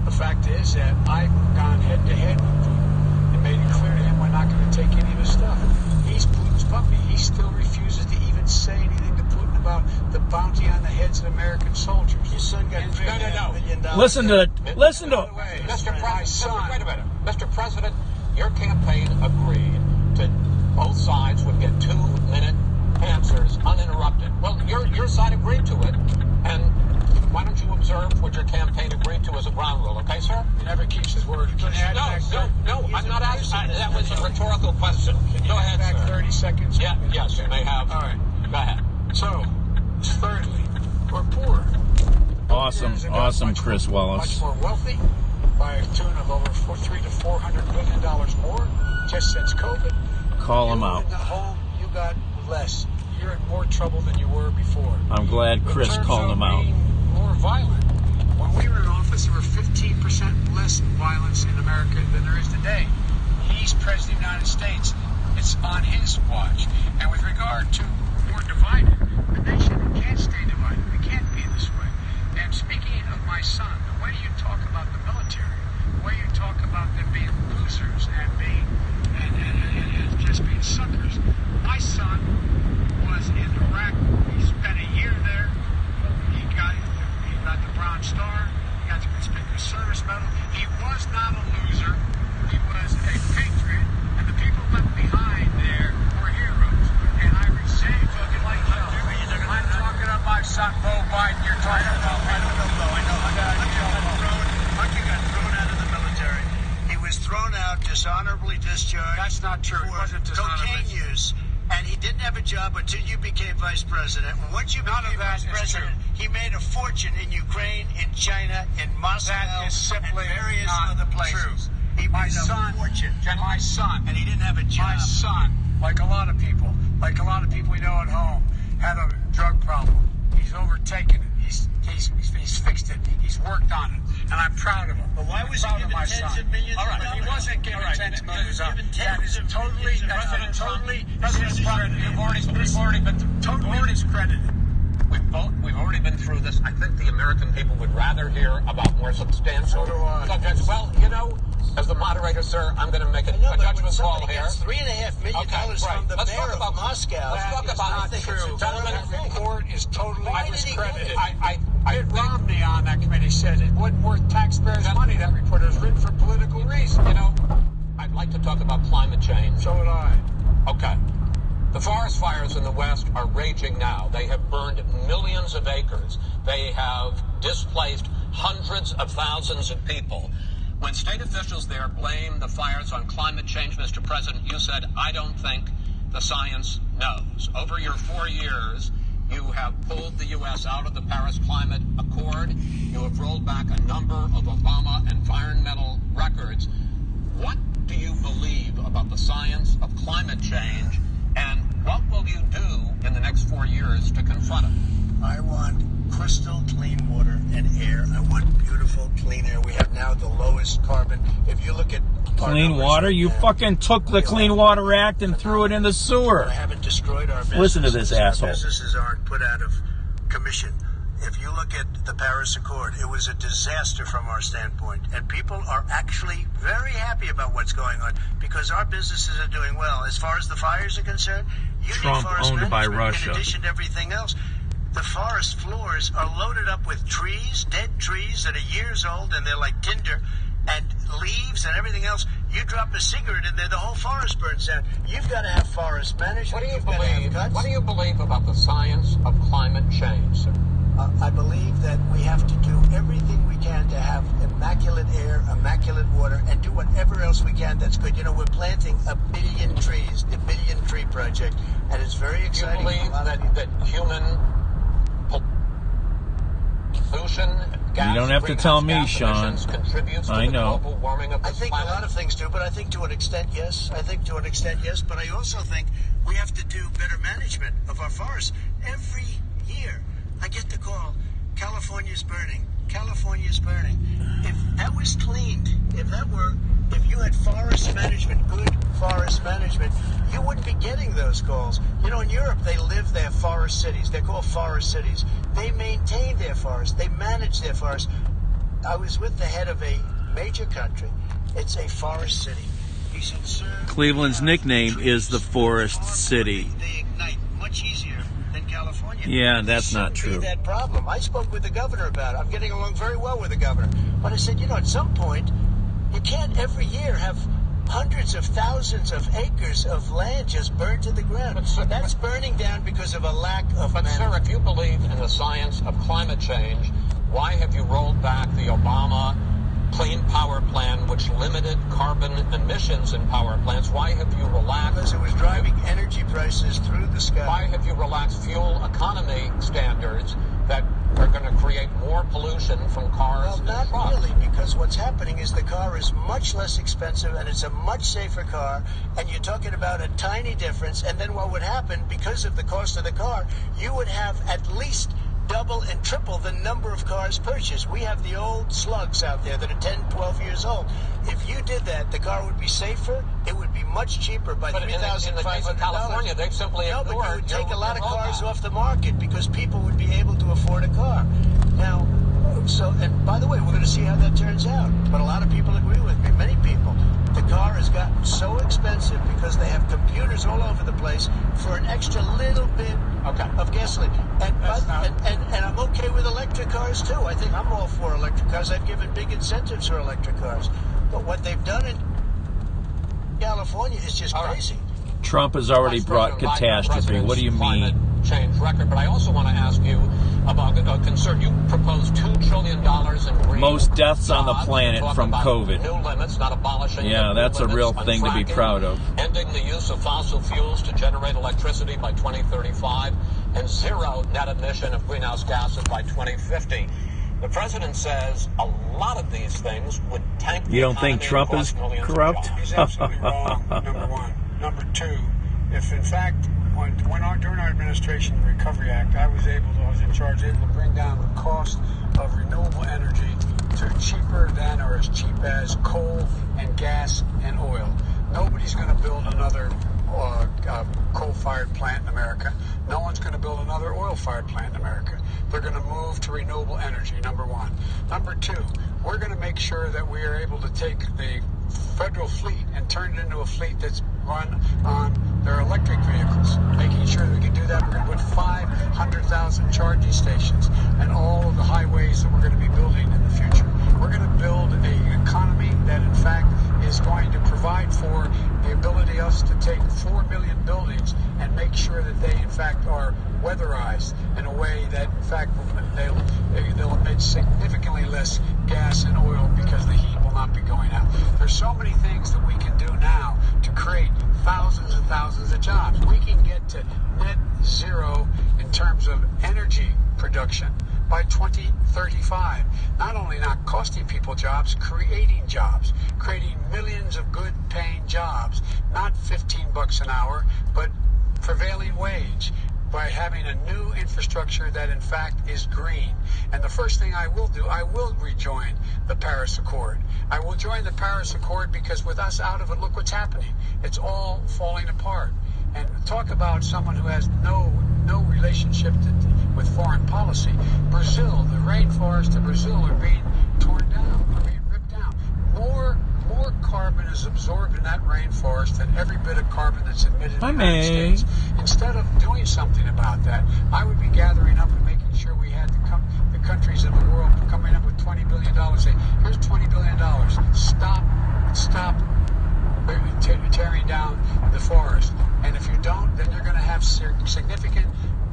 the fact is that I've gone head-to-head with Putin and made it clear to him we're not going to take any of his stuff. He's Putin's puppy. He still refuses to even say anything to Putin about the bounty on the heads of American soldiers. Your son got $3.5 million. Listen to Mr. President, wait a minute. Mr. President, your campaign agreed that both sides would get 2-minute answers uninterrupted. Well, your side agreed to it, and why don't you observe what your campaign agreed to as a ground rule, okay, sir? He never keeps his word. No, I'm not asking. That was a rhetorical question. Go ahead, back sir. 30 seconds? Yeah, yes, you may have. All right. Go ahead. So, thirdly, we're poor. Awesome, Chris Wallace. Much more wealthy, by a tune of over $300 to $400 billion more just since COVID. Call him out. In the home, you got less. You're in more trouble than you were before. I'm glad Chris called him out. More violent. When we were in office, there were 15% less violence in America than there is today. He's president of the United States. It's on his watch. And with regard to more divided, the nation can't stay divided. It can't be this way. And speaking of my son, the way you talk about the military, the way you talk about them being losers and being and just being suckers. My son was in Iraq. He spent a year there. He got the Bronze Star. He got the Conspicuous Service Medal. He was not a loser. He was a patriot, and the people left behind there were heroes. And I resent talking like that. I'm talking about my son, Bo Biden. You're talking about I know. Hunter got thrown out of the military. He was thrown out, dishonorably discharged. That's not true. He wasn't dishonorably. Cocaine use. And he didn't have a job until you became vice president. Once you became vice president, he made a fortune in Ukraine, in China, in Moscow, That is simply and various not other places. true. He My made son, a fortune. my son, And he didn't have a job. my son, like a lot of people we know at home, had a drug problem. He's overtaken it. He's fixed it. He's worked on it, and I'm proud of him. But why was he Proud of given my tens son. of millions All right, of he dollars? wasn't given All right, tens of millions of given dollars. tens That is of totally, millions of that's dollars. totally President Trump, you've already been totally discredited. We've already been through this. I think the American people would rather hear about more substantial So do I. subjects. Well, you know, as the moderator, sir, I'm going to make a No, but when judgment call somebody here. gets $3.5 million Okay, right. from the Let's mayor talk of about Moscow, Let's talk That is about not think true. it's a Gentlemen, That report is totally Why did he get it? discredited. I Mitt Romney on that committee said it wasn't worth taxpayers' money. That report was written for political reasons. you know, I'd like to talk about climate change. So would I. Okay. The forest fires in the West are raging now. They have burned millions of acres. They have displaced hundreds of thousands of people. When state officials there blame the fires on climate change, Mr. President, you said, I don't think the science knows. Over your 4 years, you have pulled the U.S. out of the Paris Climate Accord. You have rolled back a number of Obama environmental records. What do you believe about the science of climate change, and what will you do in the next 4 years to confront it? I want crystal clean water and air. I want beautiful clean air. We have now the lowest carbon. If you look at our Clean numbers water? right You now, fucking took the Clean Water Act and threw it in the I sewer. haven't destroyed our businesses. Listen to this asshole. Our businesses aren't put out of commission. If you look at the Paris Accord, it was a disaster from our standpoint. And people are actually very happy about what's going on because our businesses are doing well. As far as the fires are concerned, you Trump need forest owned by management Russia. in addition to everything else. The forest floors are loaded up with trees, dead trees that are years old, and they're like tinder, and leaves and everything else. You drop a cigarette in there, the whole forest burns down. You've got to have forest management. What do you You've got to have cuts. What do you believe about the science of climate change, sir? I believe that we have to do everything we can to have immaculate air, immaculate water, and do whatever else we can that's good. You know, we're planting 1 billion trees, the Billion Tree Project, and it's very Do you exciting. believe that human pollution, You don't have to tell me, gas Sean. emissions contributes to I the know. global warming of I this think a planet? lot of things do, but I think to an extent, yes. But I also think we have to do better management of our forests. Every year, I get the call, California's burning. California's burning. If that was cleaned, if you had forest management, good forest management, you wouldn't be getting those calls. You know, in Europe, they live their forest cities. They're called forest cities. They maintain their forests. They manage their forests. I was with the head of a major country. It's a forest city. He said, sir, Cleveland's nickname is the Forest Carbon, City. They ignite much easier than California. Yeah, that's not Shouldn't true. be that problem. I spoke with the governor about it. I'm getting along very well with the governor. But I said, you know, at some point, you can't every year have hundreds of thousands of acres of land just burned to the ground. But, sir, That's burning down because of a lack of But, sir, management. if you believe in the science of climate change, why have you rolled back the Obama Clean Power Plan, which limited carbon emissions in power plants? Why have you relaxed? Because it was driving energy prices through the sky. Why have you relaxed fuel economy standards that are going to create more pollution from cars Well, and not trucks? really, because what's happening is the car is much less expensive and it's a much safer car, and you're talking about a tiny difference, and then what would happen, because of the cost of the car, you would have at least double and triple the number of cars purchased. We have the old slugs out there that are 10, 12 years old. If you did that, the car would be safer, it would be much cheaper by But in the case of $3,500. California, they've simply No, but you ignored would take your a lot of cars rollback. off the market because people would be able to afford a car. Now, and by the way, we're going to see how that turns out. But a lot of people agree with me, many people. The car has gotten so expensive because they have computers all over the place for an extra little bit of gasoline. And I'm okay with electric cars too. I think I'm all for electric cars. I've given big incentives for electric cars. But what they've done in California is just All right. crazy. Trump has already Vice brought President Biden, catastrophe. What do you President's mean? Climate change record, but I also want to ask you about a concern. You proposed $2 trillion in green Most deaths on the jobs. planet Talk from about COVID. New limits, not abolishing. Yeah, but new that's a limits real on thing to be fracking, proud of. Ending the use of fossil fuels to generate electricity by 2035, and zero net emission of greenhouse gases by 2050. The president says a lot of these things would tank the You don't think economy Trump and is cost millions of corrupt? jobs. He's absolutely wrong, number one. Number two, if in fact during our administration, the Recovery Act, I was in charge, able to bring down the cost of renewable energy to cheaper than or as cheap as coal and gas and oil. Nobody's going to build another coal-fired plant in America. No one's going to build another oil-fired plant in America. They're going to move to renewable energy, number one. Number two, we're going to make sure that we are able to take the federal fleet and turn it into a fleet that's run on their electric vehicles. Making sure that we can do that, we're going to put 500,000 charging stations and all of the highways that we're going to be building in the future. We're going to build an economy that, in fact, is going to provide for the ability of us to take 4 million buildings and make sure that they, in fact, are weatherized in a way that, in fact, they'll emit significantly less gas and oil because the heat will not be going out. There's so many things that we can do now to create thousands and thousands of jobs. We can get to net zero in terms of energy production by 2035. Not only not costing people jobs, creating millions of good paying jobs, not $15 an hour, but prevailing wage, by having a new infrastructure that in fact is green. And the first thing I will do, I will rejoin the Paris Accord. I will join the Paris Accord because with us out of it, look what's happening. It's all falling apart. And talk about someone who has no relationship with foreign policy. Brazil, the rainforests of Brazil are being torn down, are being ripped down. More carbon is absorbed in that rainforest than every bit of carbon that's emitted in the United States. Instead of doing something about that, I would be gathering up and making sure we had the countries in the world coming up with $20 billion. Say, here's $20 billion. Stop tearing down the forest. And if you don't, then you're going to have significant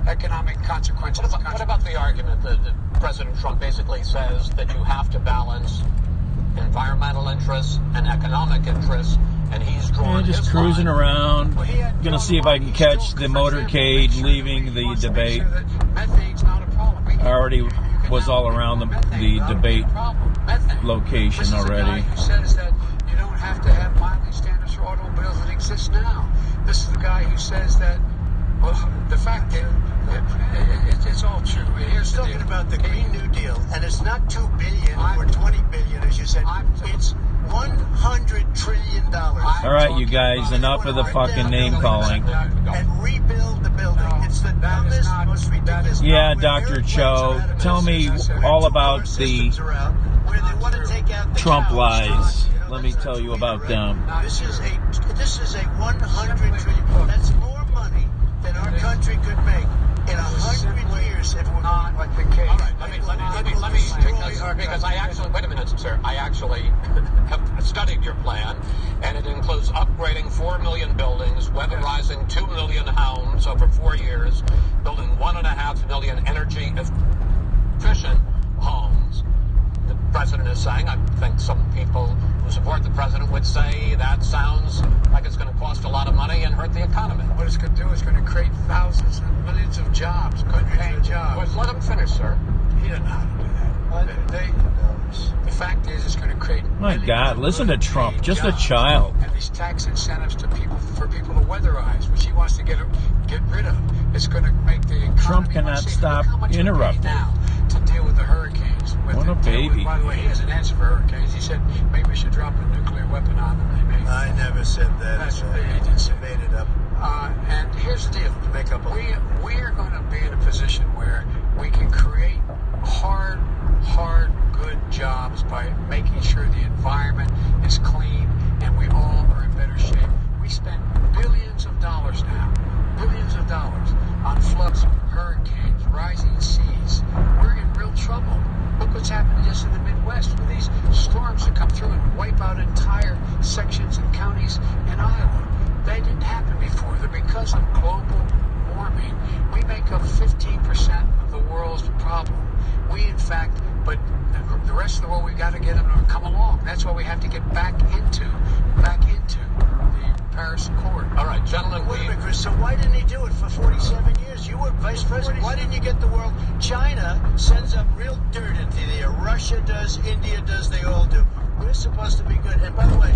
economic consequences. What about the argument that President Trump basically says that you have to balance environmental interests and economic interests, and he's drawn just cruising around, gonna see if I can catch the motorcade leaving the debate. I already was all around the debate location already. Who says that you don't have to have mileage standards for automobiles that exist now? This is the guy who says that. Well, the fact is, it's all true. Here's the talking about the Green New Deal, and it's not $2 billion or $20 billion, as you said. It's $100 trillion. All right, you guys, enough of the fucking name calling. And rebuild the building. It's the dumbest, most ridiculous. Yeah, Dr. Cho, tell me all about the Trump lies. Let me tell you about them. This is a $100 trillion. That's more money than our country could make in 100 years if we're not like the case. All right, let me because I actually, wait a minute, sir. I actually have studied your plan, and it includes upgrading 4 million buildings, weatherizing 2 million homes over 4 years, building 1.5 million energy efficient homes. The president is saying, I think some people who support the president would say that sounds like it's going to cost a lot of money and hurt the economy. What it's going to do is going to create thousands and millions of jobs, good-paying jobs. Well, let him finish, sir. He doesn't know how to do that. The fact is, it's going to create. My God, listen to Trump, just a child. And these tax incentives for people to weatherize, which he wants to get rid of. It's going to make the economy. Trump cannot stop interrupting. Now to deal with the hurricanes. What a baby. By the way, he has an answer for hurricanes. He said maybe we should drop a nuclear weapon on them. I never said that. That's what the agency made it up. And here's the deal. To make up we are going to be in a position where we can create hard, good jobs by making sure the environment is clean and we all are in better shape. We spend billions of dollars now, on floods, hurricanes, rising seas. We're in real trouble. Look what's happening just in the Midwest with these storms that come through and wipe out entire sections and counties in Iowa. They didn't happen before. They're because of global warming. We make up 15% of the world's problem. We, in fact, but the rest of the world, we've got to get them to come along. That's why we have to get back into the Paris Accord. All right, gentlemen. Wait a minute, Chris. So why didn't he do it for 47 years? You were vice president. Why didn't you get the world? China sends up real dirt into the air. Russia does. India does. They all do. We're supposed to be good. And by the way,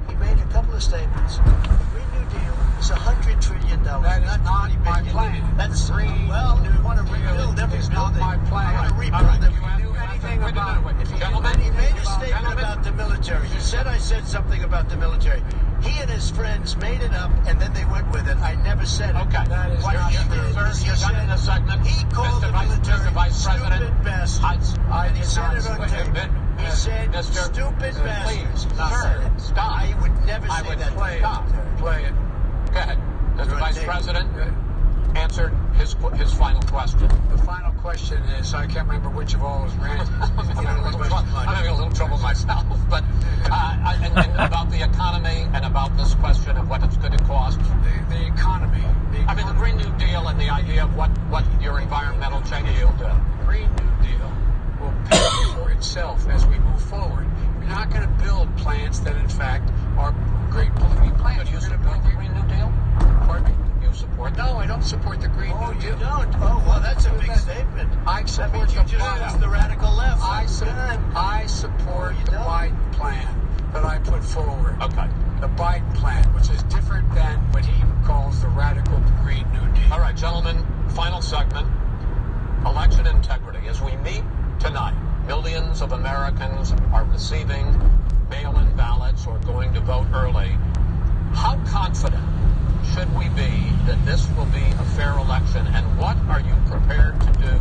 he made a couple of statements. The Green New Deal is $100 trillion. That is not my plan. That's Green well, New you want to Deal rebuild every is building. not my plan. I want to All rebuild right, every if you knew anything about it, Gentlemen, He made a about statement gentlemen, about the military. He said I said something about the military. He and his friends made it up, and then they went with it. I never said it. Okay. That is What not he true. did is he You're done in this segment. he called the military Mr. Vice President, stupid bastards. I And he did said not it say on that. tape. He said Mr. stupid bastards. Please, He sir, said it. stop. I would never I say would that. Play Stop. it. Play it. Go ahead. Mr. You're Vice on tape. President answered his final question. The final question is, I can't remember which of all was Randy. I'm having a little trouble myself, but and about the economy and about this question of what it's going to cost. The economy. I mean, the Green New Deal and the idea of what your environmental changes will do. Green New Deal will pay for itself as we move forward. We're not going to build plants that, in fact, are great polluting plants. Do you We're going to support build the Green New Deal? Pardon me? You support No, I don't support the Green Oh, New you Deal. don't? Oh, well, that's a big statement. I That support means you the just plan. lost the radical left. I support the Biden plan that I put forward. Okay. The Biden plan, which is different than what he calls the radical Green New Deal. All right, gentlemen, final segment. Election integrity. As we meet tonight, millions of Americans are receiving mail-in ballots or going to vote early. How confident should we be that this will be a fair election, and what are you prepared to do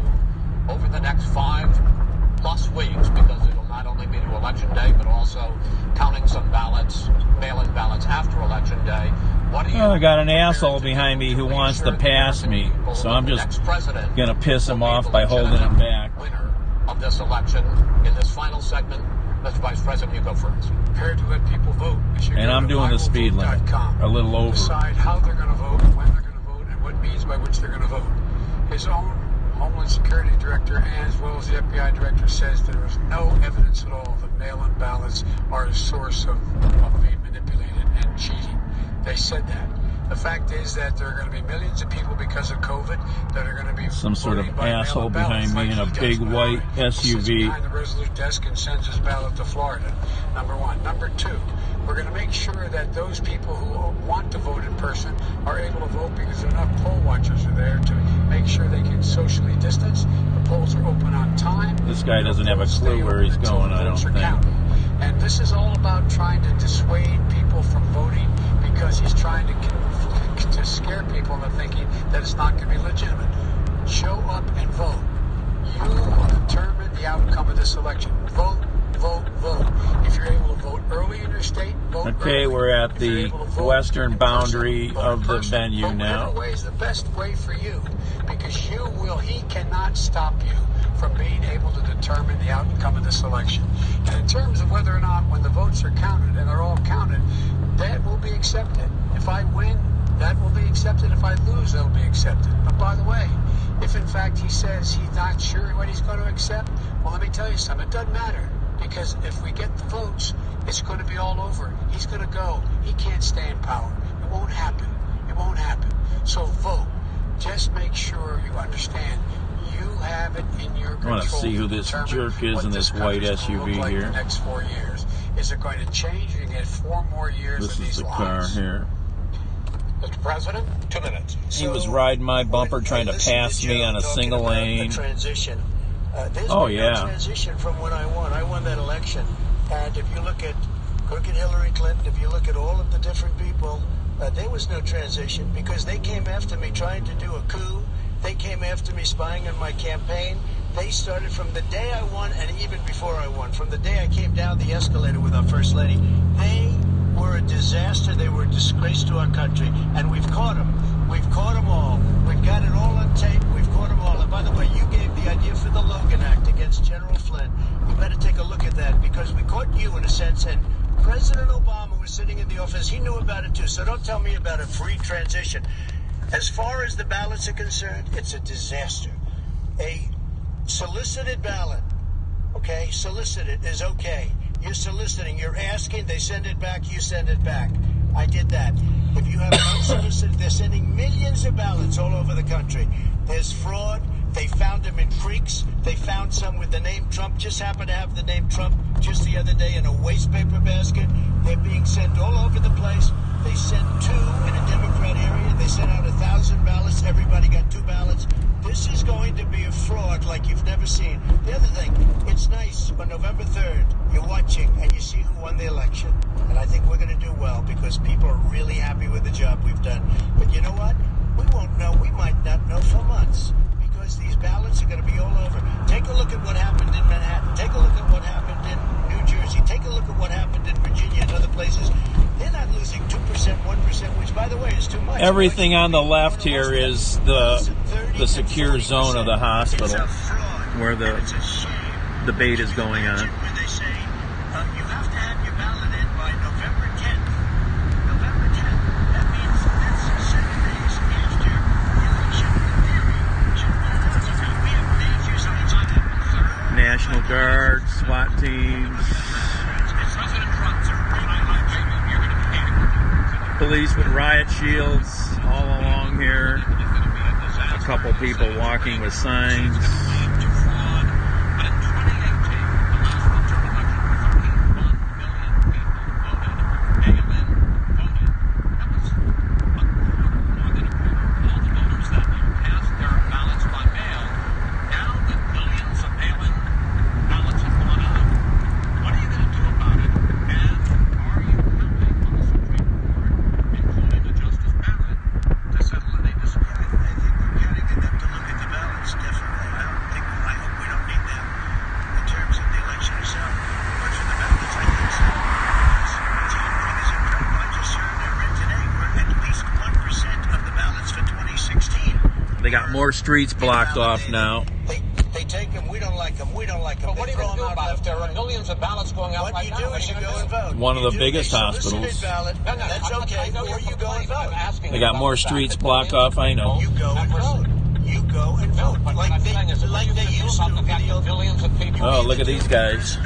over the next 5+ weeks, because it'll not only be to Election Day, but also counting some ballots, mail-in ballots after Election Day. What are you Well, I got an prepared asshole to do behind me to who make wants sure to the pass American me, people so that I'm the just next president gonna piss him will be off the by holding him legitimate back. winner of this election in this final segment? Mr. Vice President, you go first. Prepared to let people vote. They should And go I'm to doing the speed limit, iwillvote.com. a little over. Decide how they're going to vote, when they're going to vote, and what means by which they're going to vote. His own Homeland Security Director, as well as the FBI Director, says there is no evidence at all that mail-in ballots are a source of being manipulated and cheating. They said that. The fact is that there are going to be millions of people because of COVID that are going to be Some sort of voting by asshole mail-in ballots, behind me like in a he does big now. white He sits SUV. behind the Resolute desk and sends his ballot to Florida. Number one. Number two, we're going to make sure that those people who want to vote in person are able to vote because enough poll watchers are there to make sure they can socially distance. The polls are open on time. This guy doesn't have a Polls clue stay where open he's until going, the I don't votes are think. counted. And this is all about trying to dissuade people from voting because he's trying to scare people into thinking that it's not going to be legitimate. Show up and vote. You will determine the outcome of this election. Vote, vote, vote. If you're able to vote early in your state, vote Okay, early. we're at If you're the able to vote western in person, boundary vote in of the person. venue Vote now. Whatever way is the best way for you, because he cannot stop you from being able to determine the outcome of this election. And in terms of whether or not when the votes are counted, and they're all counted, that will be accepted. If I win, that will be accepted. If I lose, that will be accepted. But by the way, if in fact he says he's not sure what he's going to accept, well, let me tell you something. It doesn't matter, because if we get the votes, it's going to be all over. He's going to go. He can't stay in power. It won't happen. It won't happen. So vote. Just make sure you understand you have it in your control. I want to see who this determine jerk is what in this white country's gonna SUV look like here. The next 4 years. Is it going to change? You get 4 more years This of is these the car lies. here. Mr. President, 2 minutes. He was riding my bumper trying to pass me on a single lane. Transition. There's Oh, been yeah. no transition from when I won. I won that election. And if you look at crooked Hillary Clinton, if you look at all of the different people, there was no transition because they came after me trying to do a coup. They came after me spying on my campaign. They started from the day I won and even before I won. From the day I came down the escalator with our First Lady, they were a disaster. They were a disgrace to our country. And we've caught them. We've caught them all. We've got it all on tape. We've caught them all. And by the way, you gave the idea for the Logan Act against General Flynn. You better take a look at that because we caught you in a sense. And President Obama was sitting in the office. He knew about it too. So don't tell me about a free transition. As far as the ballots are concerned, it's a disaster. A solicited ballot, okay, solicited is okay. You're soliciting, you're asking, they send it back, you send it back. I did that. If you have an unsolicited, they're sending millions of ballots all over the country. There's fraud. They found them in creeks. They found some with the name Trump, just happened to have the name Trump just the other day in a waste paper basket. They're being sent all over the place. They sent 2 in a Democrat area. They sent out 1,000 ballots. Everybody got 2 ballots. This is going to be a fraud like you've never seen. The other thing, it's nice on November 3rd, you're watching and you see who won the election. And I think we're going to do well because people are really happy with the job we've done. But you know what? We won't know. We might not know for months because these ballots are going to be all over. Take a look at what happened in Manhattan. Take a look at what happened in New Jersey. Take a look at what happened in Virginia and other places. They're not losing 2%, 1%, which, by the way, is too much. Everything on the left here is the secure zone of the hospital where the debate is going on. Where they say you have to have your ballot in by November 10th. November 10th. That means that's 7 days after the election. We have major signs on it. National Guard, SWAT teams, police with riot shields all along here. A couple people walking with signs. They got more streets blocked off now. They take them. We don't like them. We don't like them. But what are you going to do about it if there are millions of ballots going out right now? What you do is you go and vote. One of the biggest hospitals. That's okay. Or you go and vote. They got more streets blocked off, I know. You go and vote. You go and vote. Like they used to. Oh, look at these guys.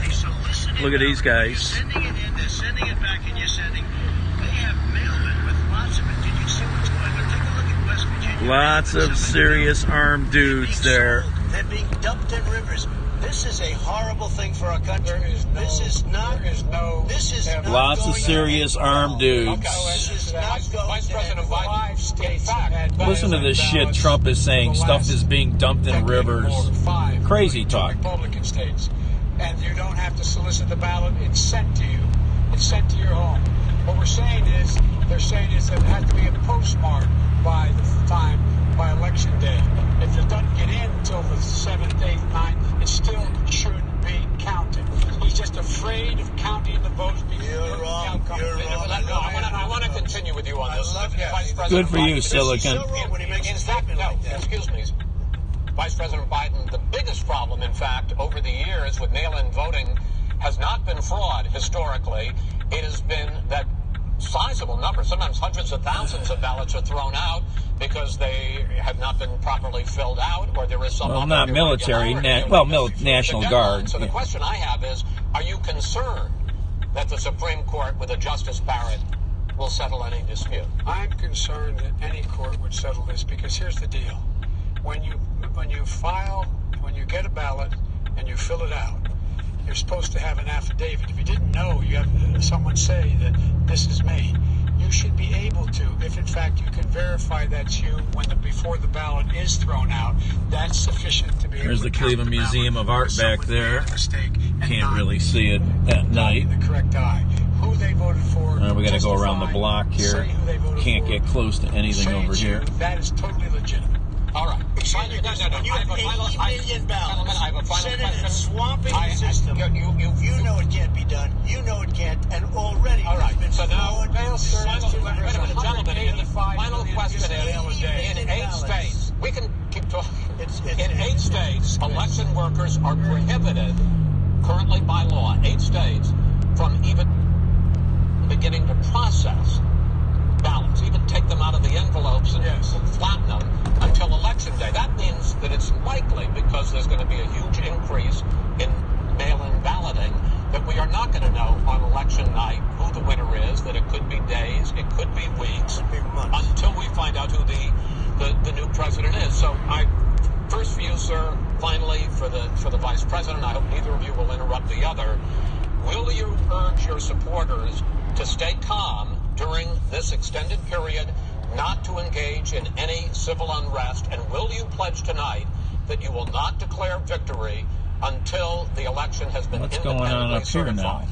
Look at these guys. Sending it in, they're sending it back, and you're sending. They have mailmen with lots of it. Did you see what's going on? Take a look at West Virginia. Lots of serious armed dudes there. They're being dumped in rivers. This is a horrible thing for our country. This is not Lots of serious armed dudes. This is not Vice President Biden, in fact, Listen to this shit Trump is saying. Stuff is being dumped in rivers. Crazy talk. Republican states. And you don't have to solicit the ballot. It's sent to you. It's sent to your home. What they're saying is that it has to be a postmark by the time, by election day. If it doesn't get in until the 7th, 8th, 9th, it still shouldn't be counted. He's just afraid of counting the votes because You're wrong. You're wrong. I want to continue with you on this. Vice President Good for you, Biden. Silicon. In fact, no, excuse me. Vice President Biden, the biggest problem, in fact, over the years with mail-in voting has not been fraud historically. It has been that sizable number, sometimes hundreds of thousands of ballots are thrown out because they have not been properly filled out, or there is some Well, not military, National Guard. So the question I have is, are you concerned that the Supreme Court, with a Justice Barrett, will settle any dispute? I'm concerned that any court would settle this because here's the deal. When you get a ballot and you fill it out, you're supposed to have an affidavit. If you didn't know, you have someone say that this is me. You should be able to, if in fact you can verify that's you before the ballot is thrown out, that's sufficient to be There's able to the Cleveland count the Museum ballot. of Art back Someone there. made a mistake and Can't not really see it at night. in the correct eye. Who they voted for. We got to go around the testify, block here. say who they voted Can't for, get close to anything say over it's here. you. That is totally legitimate. All right. When you have 80 million ballots, I have a final Senate question. and swamping the system, you know it can't be done. You know it can't, and already All right. it's been So now, the final question is, in 8 states, we can keep talking. In 8 states, election workers are prohibited, currently by law, 8 states, from even beginning to process ballots, even take them out of the envelopes and flatten them until election day. That means that it's likely, because there's going to be a huge increase in mail-in balloting, that we are not going to know on election night who the winner is, that it could be days, it could be weeks, until we find out who the new president is. So first for you, sir, finally for the vice president, I hope neither of you will interrupt the other. Will you urge your supporters to stay calm during this extended period not to engage in any civil unrest? And will you pledge tonight that you will not declare victory until the election has been What's going on up here now?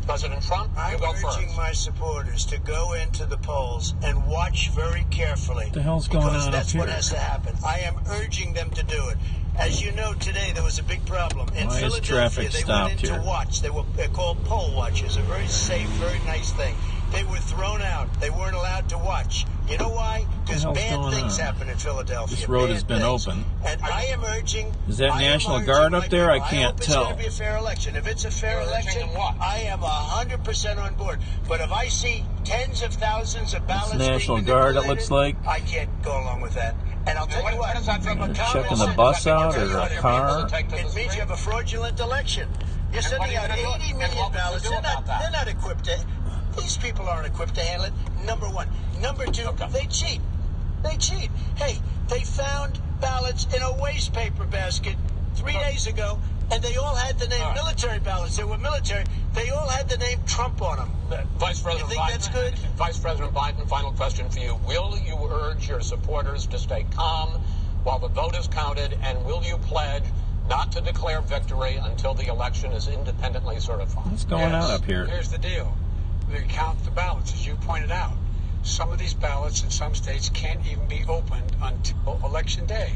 President Trump, you go first. I'm urging my supporters to go into the polls and watch very carefully. What the hell's going on up here? Because that's what has to happen. I am urging them to do it. As you know, today there was a big problem. In Why is Philadelphia, traffic they stopped went in here? to watch. They're called poll watchers, a very safe, very nice thing. They were thrown out. They weren't allowed to watch. You know why? Because What the hell's bad going things on? happen in Philadelphia. This road Bad has been things. open. And I am urging... Is that National Guard up there? I can't tell. I hope it's going to be a fair election. If it's a fair You're urging election, them what? I am 100% on board. But if I see tens of thousands of ballots being National Guard, it looks like. I can't go along with that. And I'll tell you what. Checking the bus out or a car? It means you have a fraudulent election. You're what sending are you out gonna do? 80 And million what will you ballots. do They're about that? not equipped to... These people aren't equipped to handle it, number one. Number two, they cheat. They cheat. Hey, they found ballots in a waste paper basket 3 days ago, and they all had the name military ballots. They were military. They all had the name Trump on them. Vice President You think Biden, that's good? Vice President Biden, final question for you. Will you urge your supporters to stay calm while the vote is counted, and will you pledge not to declare victory until the election is independently certified? What's going on up here? Here's the deal. They count the ballots, as you pointed out. Some of these ballots in some states can't even be opened until Election Day.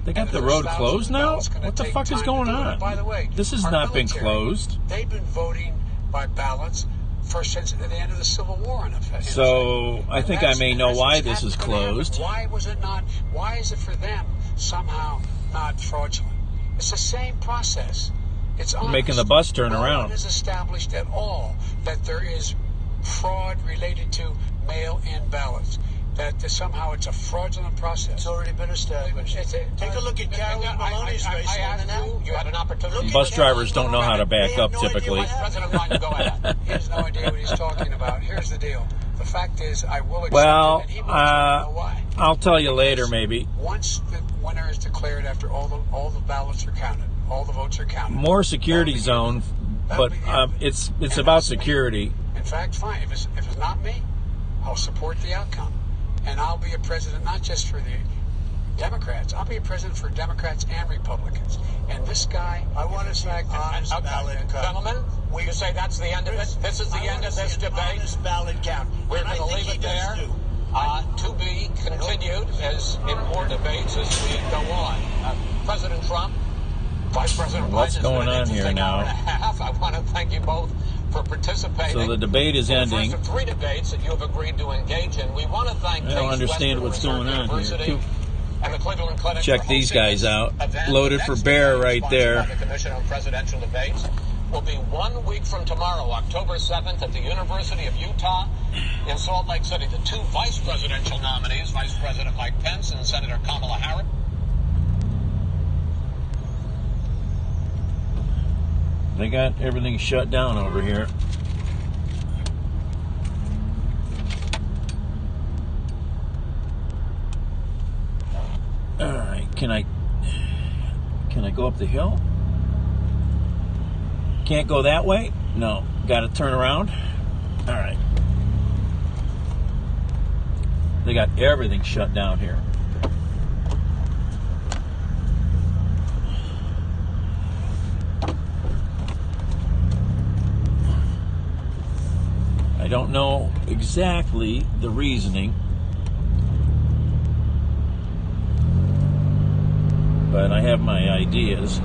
They got And the those road thousands closed of now? ballots gonna What the take fuck is time to going do it. on? By the way, This has our not been military, closed. They've been voting by ballots since the end of the Civil War, in effect. So I think I may know That's why what's this is gonna happen. closed. Why was it not? Why is it for them somehow not fraudulent? It's the same process. It's honest. Making the bus turn No one around. is established at all that there is fraud related to mail-in ballots. That somehow it's a fraudulent process. It's already been established. Take a look at Carolyn Maloney's race. I asked you had an opportunity. Bus drivers don't know how to back up typically. President Biden, go ahead. He has no idea what he's talking about. Here's the deal. The fact is, I will accept Well, it, and he wants to know why. I'll tell you later, maybe. Once the winner is declared, after all the ballots are counted, all the votes are counted. More security zone, but it's about security. In fact, fine. If it's not me, I'll support the outcome, and I'll be a president not just for the Democrats. I'll be a president for Democrats and Republicans. And this guy, I want to thank honest ballot count. Gentlemen, you say that's the end of it? This is the end of this debate? Honest ballot count. We're And I going to think leave he it does there. too. To be continued as in more debates as we go on. President Trump, Vice President Biden. What's it's going been an on here interesting now? hour and a half. I want to thank you both for participating. So the debate is In ending. The first of 3 debates that you have agreed to engage in. We want to thank I don't Case understand Western what's Reserve going on here, University too. and the Cleveland Clinic Check for these hosting guys this out. event. Loaded The for next bear debate, right sponsored there. by the Commission on Presidential Debates will be 1 week from tomorrow, October 7th, at the University of Utah in Salt Lake City. The 2 vice presidential nominees, Vice President Mike Pence and Senator Kamala Harris. They got everything shut down over here. All right, can I go up the hill? Can't go that way? No, got to turn around. All right. They got everything shut down here. I don't know exactly the reasoning, but I have my ideas.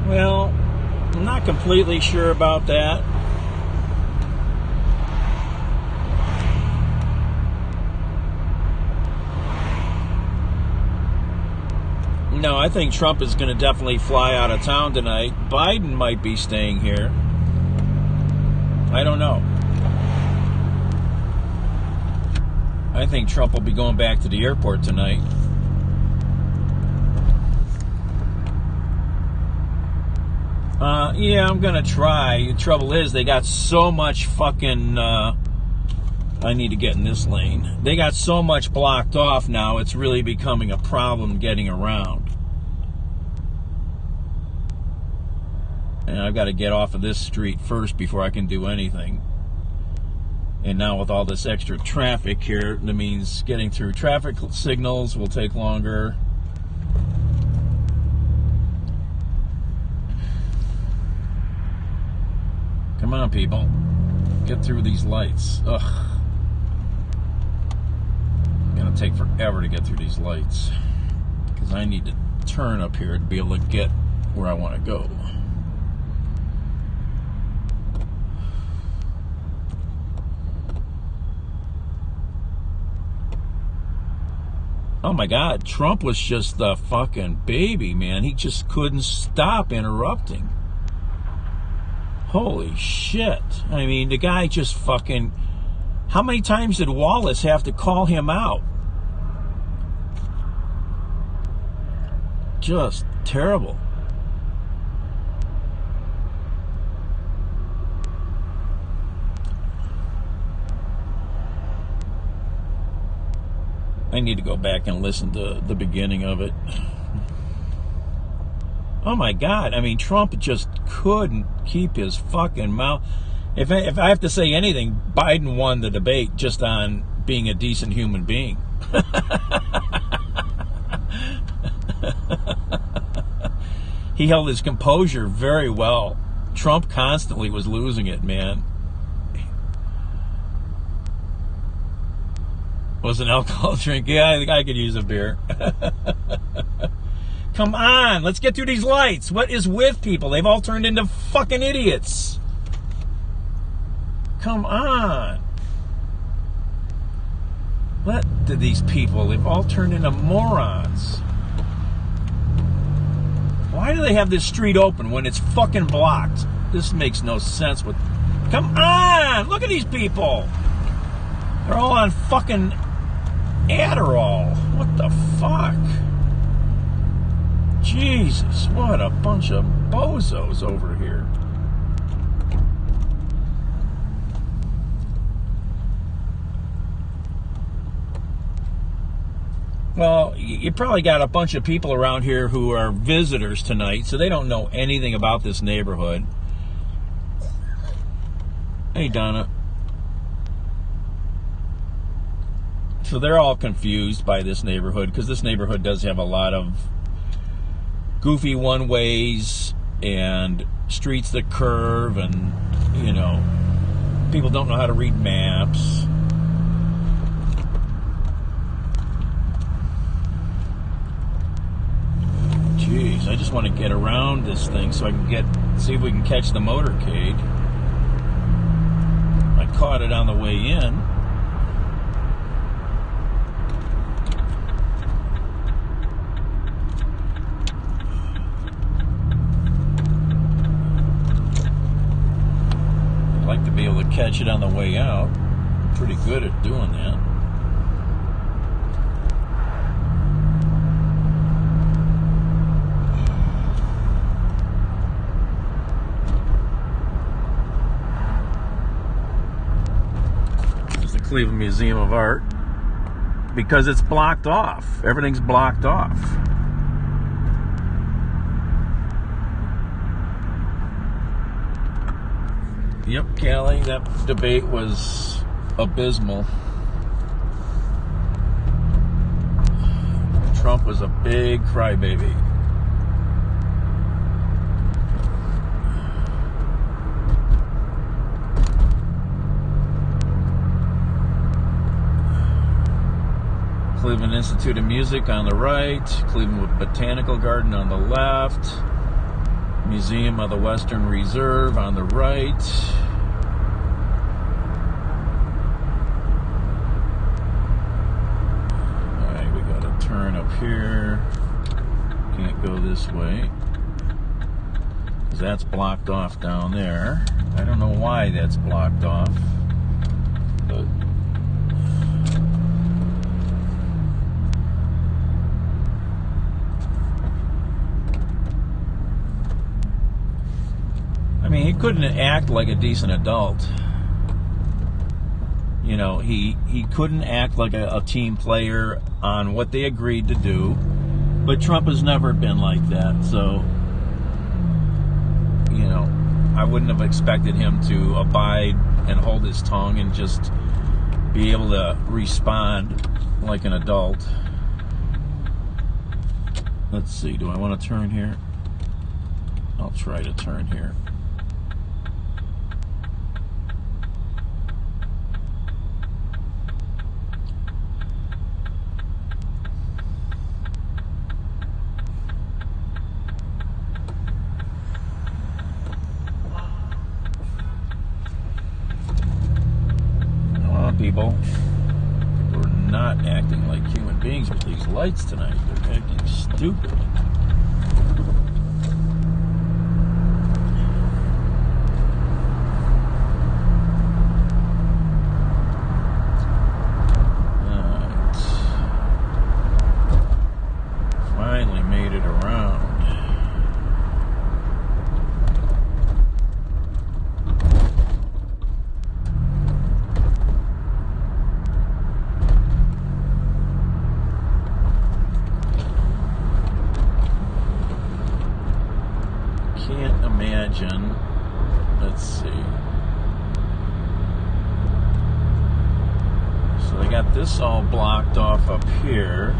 Well, I'm not completely sure about that. No, I think Trump is going to definitely fly out of town tonight. Biden might be staying here. I don't know. I think Trump will be going back to the airport tonight. Yeah, I'm gonna try. The trouble is, they got so much fucking. I need to get in this lane. They got so much blocked off now, it's really becoming a problem getting around. And I've got to get off of this street first before I can do anything. And now with all this extra traffic here, that means getting through traffic signals will take longer. Come on, people. Get through these lights. Ugh. It's gonna take forever to get through these lights. Because I need to turn up here to be able to get where I want to go. Oh my God, Trump was just the fucking baby, man. He just couldn't stop interrupting. Holy shit. I mean, the guy just fucking... How many times did Wallace have to call him out? Just terrible. I need to go back and listen to the beginning of it. Oh my God, I mean, Trump just couldn't keep his fucking mouth. If I have to say anything, Biden won the debate just on being a decent human being. He held his composure very well. Trump constantly was losing it, man. Was an alcohol drink? Yeah, I think I could use a beer. Come on, let's get through these lights. What is with people? They've all turned into fucking idiots. Come on. What do these people? They've all turned into morons. Why do they have this street open when it's fucking blocked? This makes no sense. Come on! Look at these people! They're all on fucking Adderall. What the fuck? Jesus, what a bunch of bozos over here. Well, you probably got a bunch of people around here who are visitors tonight, so they don't know anything about this neighborhood. Hey, Donna. So they're all confused by this neighborhood, because this neighborhood does have a lot of goofy one-ways and streets that curve, and, you know, people don't know how to read maps. Jeez, I just want to get around this thing so I can see if we can catch the motorcade. I caught it on the way in. I'd like to be able to catch it on the way out. I'm pretty good at doing that. Cleveland Museum of Art, because it's blocked off. Everything's blocked off. Yep, Callie, that debate was abysmal. Trump was a big crybaby. Cleveland Institute of Music on the right, Cleveland Botanical Garden on the left, Museum of the Western Reserve on the right. Alright, we gotta turn up here. Can't go this way, because that's blocked off down there. I don't know why that's blocked off, but couldn't act like a decent adult. You know, he couldn't act like a team player on what they agreed to do. But Trump has never been like that. So, you know, I wouldn't have expected him to abide and hold his tongue and just be able to respond like an adult. Let's see, do I want to turn here? I'll try to turn here. People, we're not acting like human beings with these lights tonight. They're acting stupid. Alright. Finally made it around. Can't imagine. Let's see. So they got this all blocked off up here.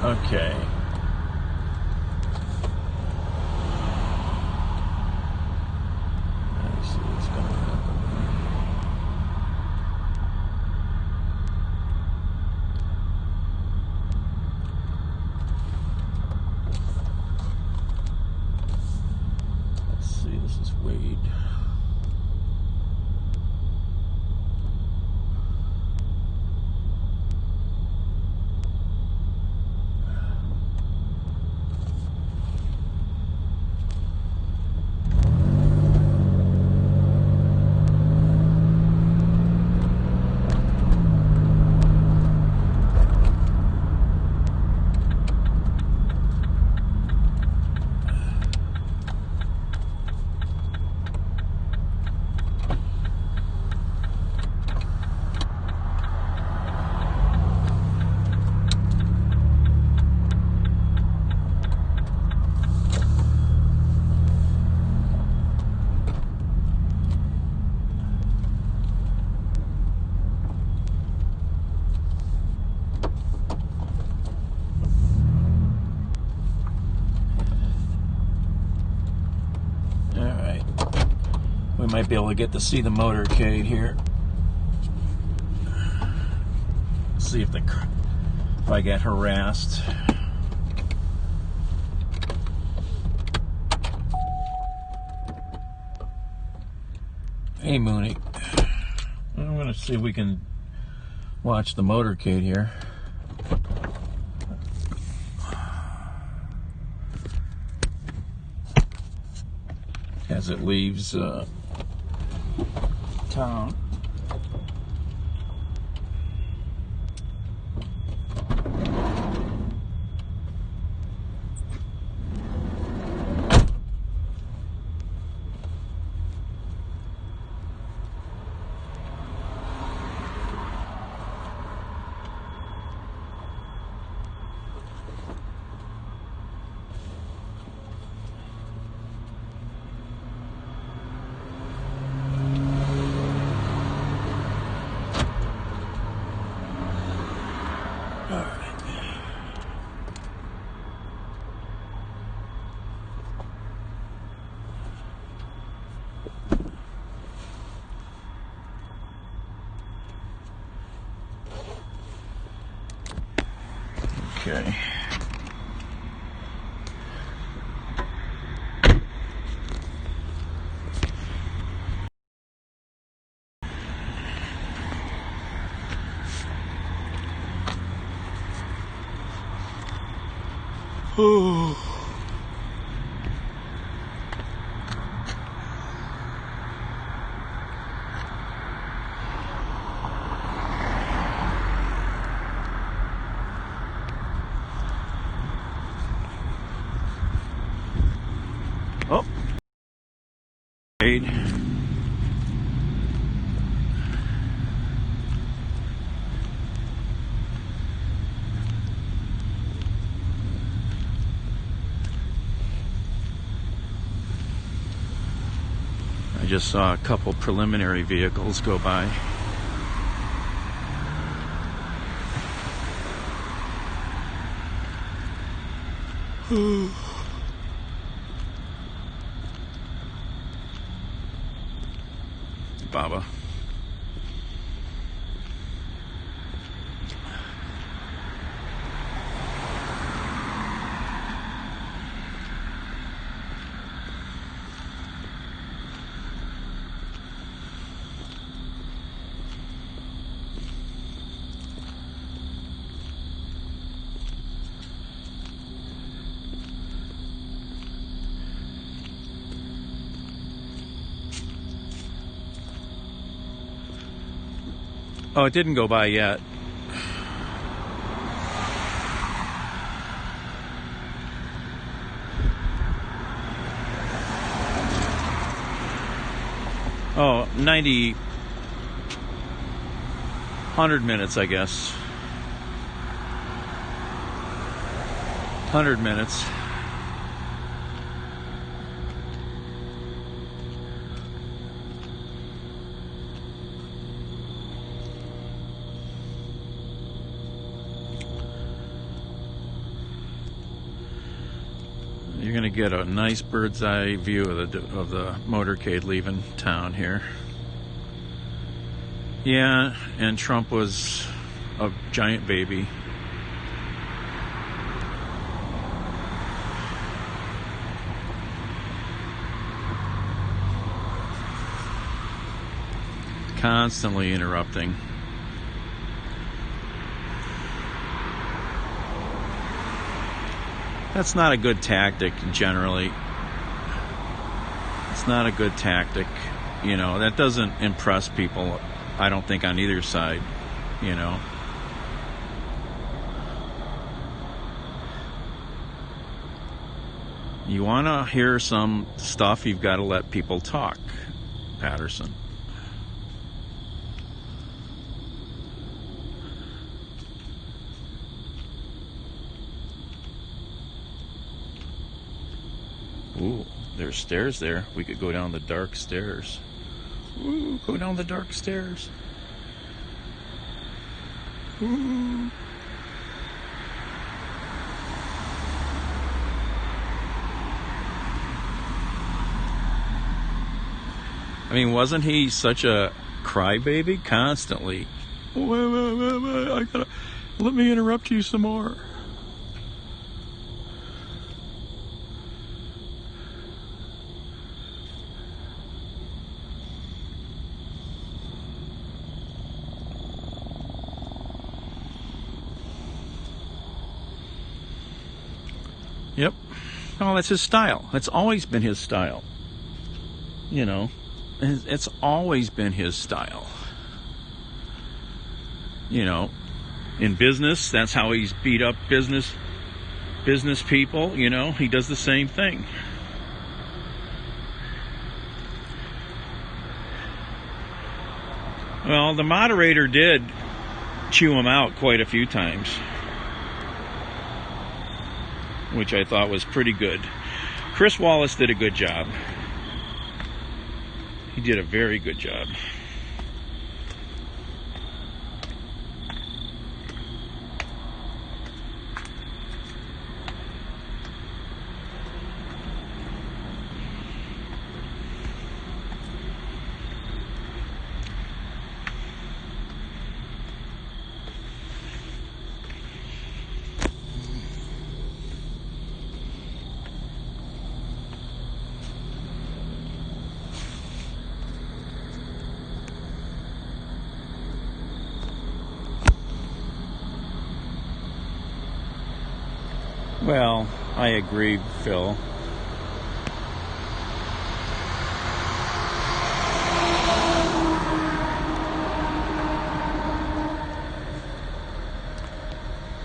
Okay. Let's see what's going to happen. This is Wade. We might be able to get to see the motorcade here. See if I get harassed. Hey, Mooney. I'm going to see if we can watch the motorcade here. As it leaves town. Okay. Oh. motorcade. I just saw a couple preliminary vehicles go by. Baba. Oh, it didn't go by yet. Oh, 90, 100 minutes, I guess. 100 minutes. You're going to get a nice bird's eye view of the motorcade leaving town here. Yeah, and Trump was a giant baby. Constantly interrupting. That's not a good tactic, generally. It's not a good tactic. You know, that doesn't impress people, I don't think, on either side, you know. You want to hear some stuff, you've got to let people talk, Patterson. Ooh, there's stairs there. We could go down the dark stairs. Ooh, go down the dark stairs. Ooh. I mean, wasn't he such a crybaby constantly? I gotta, let me interrupt you some more. Yep. Oh, that's his style. That's always been his style. You know, it's always been his style. You know, in business, that's how he's beat up business people. You know, he does the same thing. Well, the moderator did chew him out quite a few times, which I thought was pretty good. Chris Wallace did a good job. He did a very good job. Well, I agree, Phil.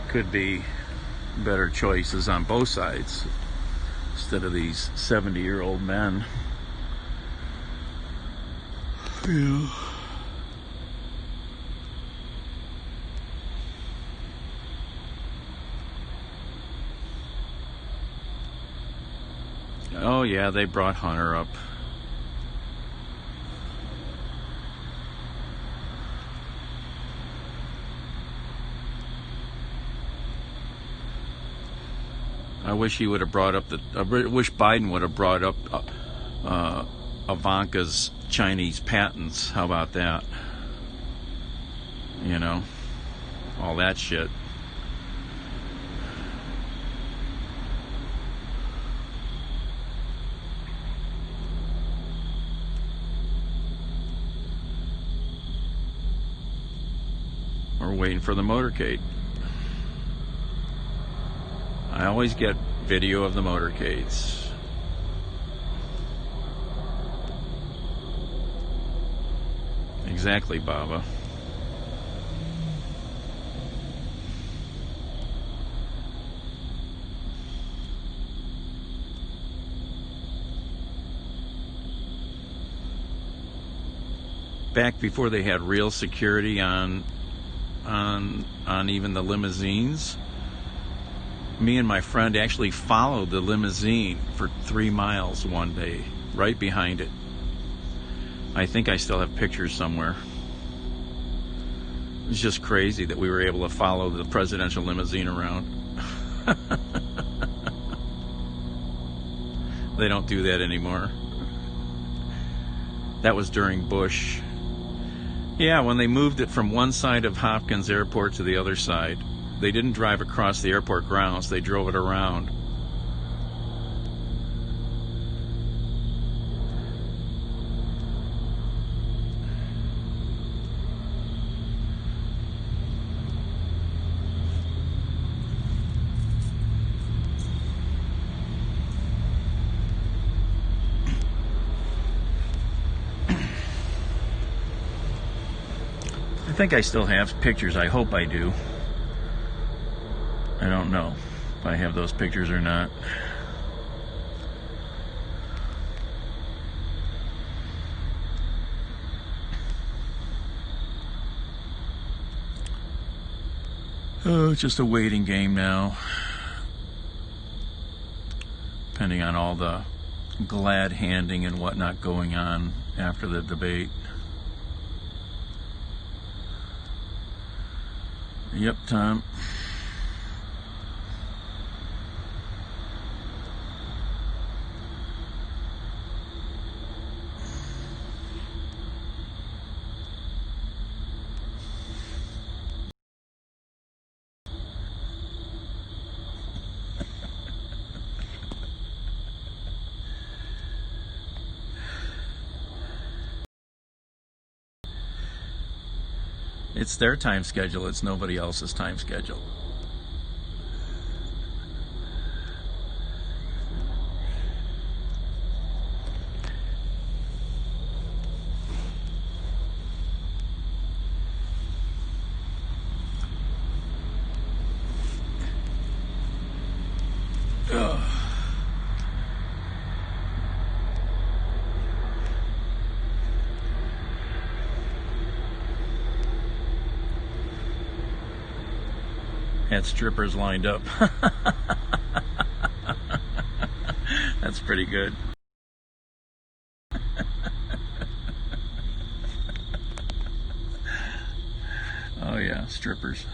Could be better choices on both sides instead of these 70-year-old men. Yeah. Oh yeah, they brought Hunter up. I wish he would have brought up I wish Biden would have brought up Ivanka's Chinese patents. How about that? You know, all that shit. We're waiting for the motorcade. I always get video of the motorcades. Exactly, Baba. Back before they had real security on even the limousines, me and my friend actually followed the limousine for 3 miles one day, right behind it. I think I still have pictures somewhere. It's just crazy that we were able to follow the presidential limousine around. They don't do that anymore. That was during Bush. Yeah, when they moved it from one side of Hopkins Airport to the other side. They didn't drive across the airport grounds, they drove it around. I think I still have pictures. I hope I do. I don't know if I have those pictures or not. Oh, it's just a waiting game now. Depending on all the glad handing and whatnot going on after the debate. Yep, Tom. It's their time schedule, it's nobody else's time schedule. Ugh. Had strippers lined up. That's pretty good. Oh yeah, strippers.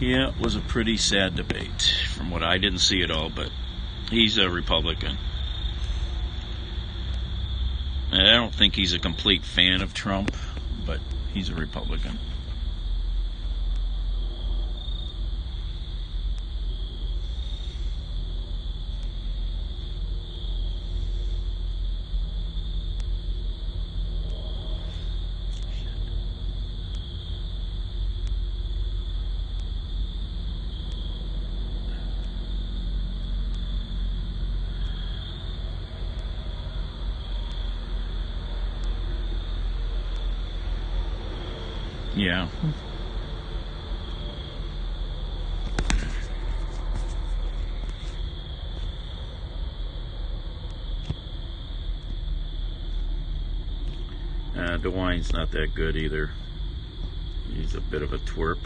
Yeah, it was a pretty sad debate from what I didn't see at all, but he's a Republican. And I don't think he's a complete fan of Trump, but he's a Republican. Yeah. DeWine's not that good either. He's a bit of a twerp.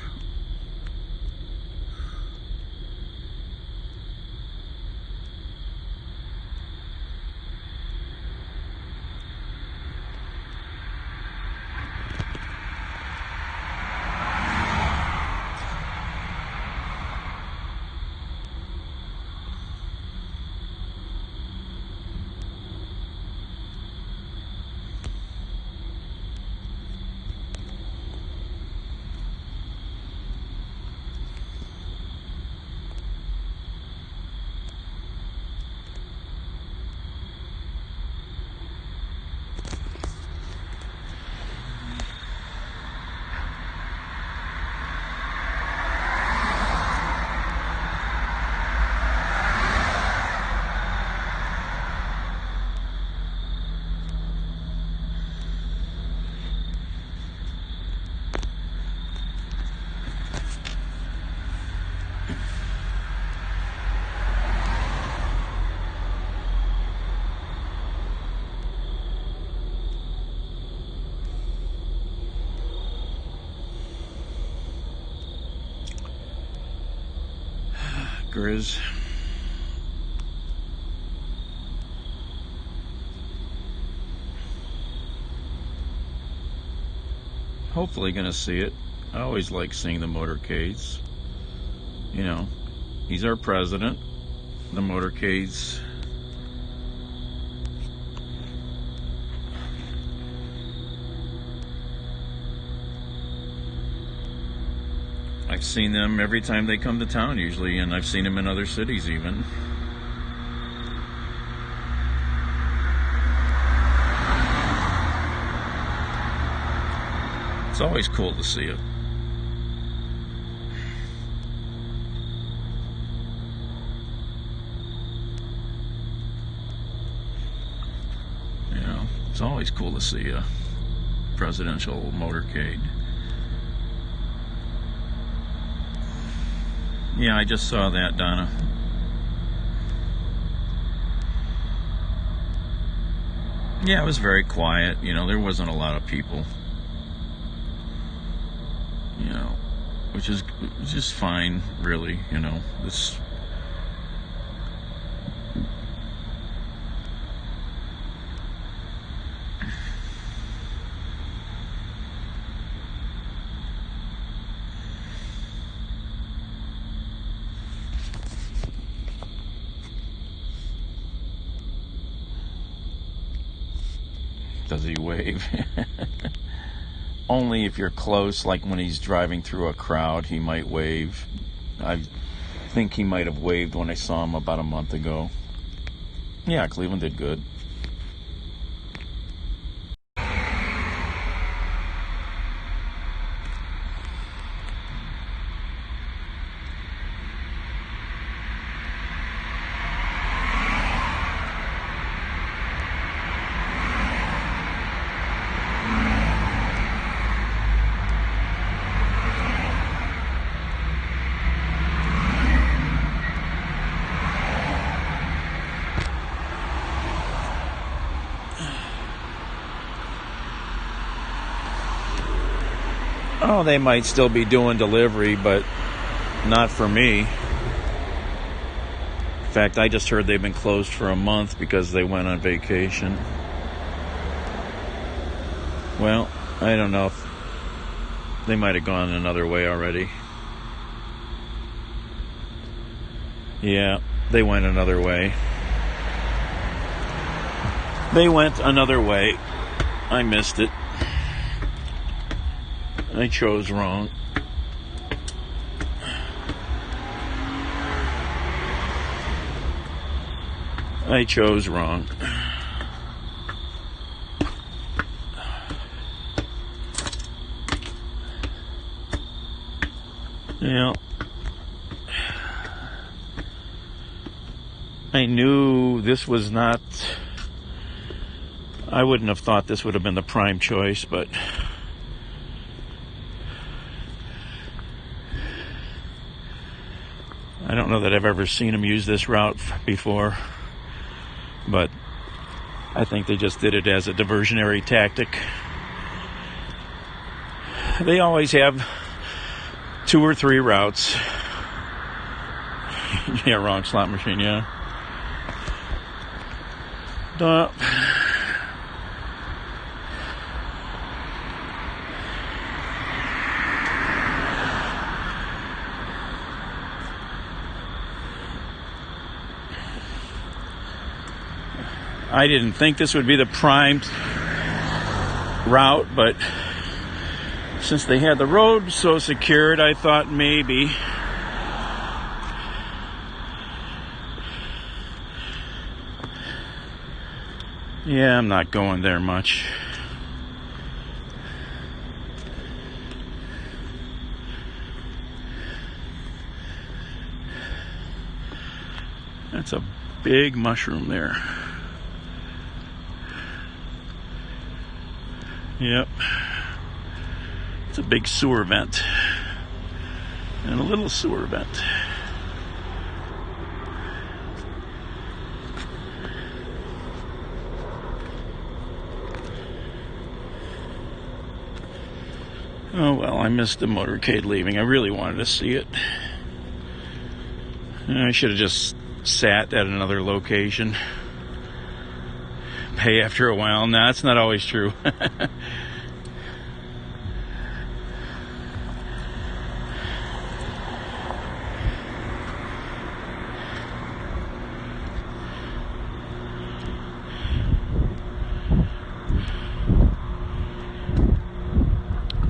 Grizz. Hopefully gonna see it. I always like seeing the motorcades. You know, he's our president. The motorcades. I've seen them every time they come to town usually, and I've seen them in other cities even. It's always cool to see it. You know, it's always cool to see a presidential motorcade. Yeah, I just saw that, Donna. Yeah, it was very quiet. You know, there wasn't a lot of people. You know, which is just fine, really. You know, this. Does he wave? Only if you're close, like when he's driving through a crowd, he might wave. I think he might have waved when I saw him about a month ago. Yeah, Cleveland did good. Oh, they might still be doing delivery, but not for me. In fact, I just heard they've been closed for a month because they went on vacation. Well, I don't know if they might have gone another way already. Yeah, they went another way. They went another way. I missed it. I chose wrong. I chose wrong. Yeah. I knew this was not... I wouldn't have thought this would have been the prime choice, but... don't know that I've ever seen them use this route before, but I think they just did it as a diversionary tactic. They always have 2 or 3 routes. Yeah, wrong slot machine, yeah. Duh. I didn't think this would be the prime route, but since they had the road so secured, I thought maybe. Yeah, I'm not going there much. That's a big mushroom there. Yep. It's a big sewer vent. And a little sewer vent. Oh well, I missed the motorcade leaving. I really wanted to see it. I should have just sat at another location. Pay after a while. No, that's not always true.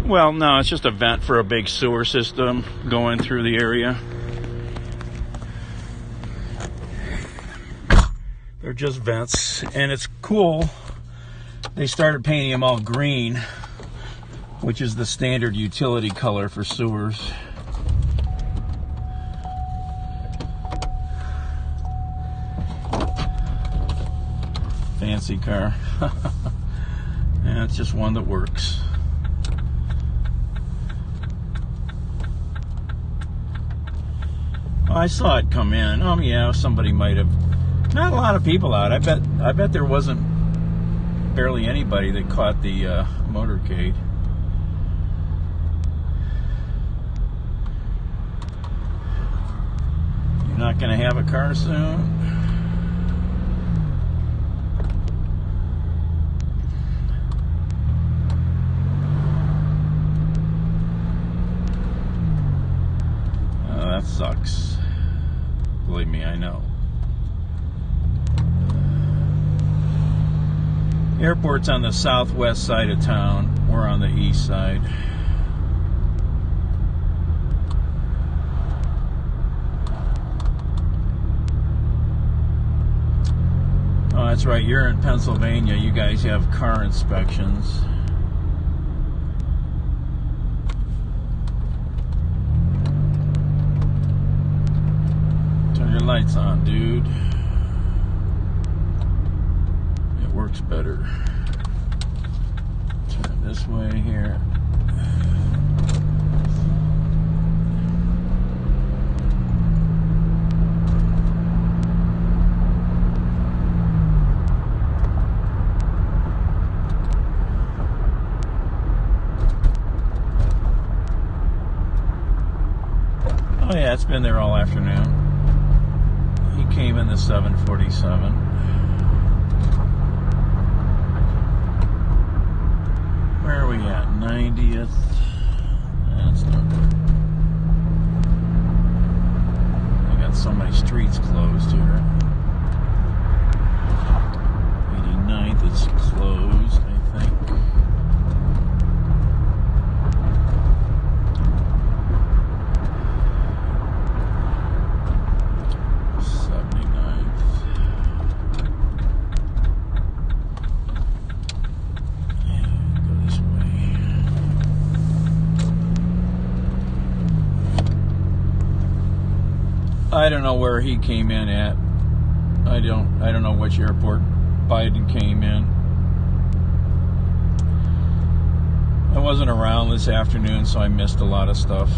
Well, no, it's just a vent for a big sewer system going through the area. They're just vents, and it's cool. They started painting them all green, which is the standard utility color for sewers. Fancy car. Yeah, it's just one that works. Oh, I saw it come in. Oh yeah, somebody might have. Not a lot of people out. I bet there wasn't barely anybody that caught the motorcade. You're not going to have a car soon? Oh, that sucks. Believe me, I know. Airport's on the southwest side of town. We're on the east side. Oh, that's right. You're in Pennsylvania. You guys have car inspections. Turn your lights on, dude. Works better. Turn this way here. Oh yeah, it's been there all afternoon. He came in the 747. Where are we at? 90th. That's not good. I got so many streets closed here. 89th is closed, I think. I don't know where he came in at. I don't know which airport Biden came in. I wasn't around this afternoon, so I missed a lot of stuff.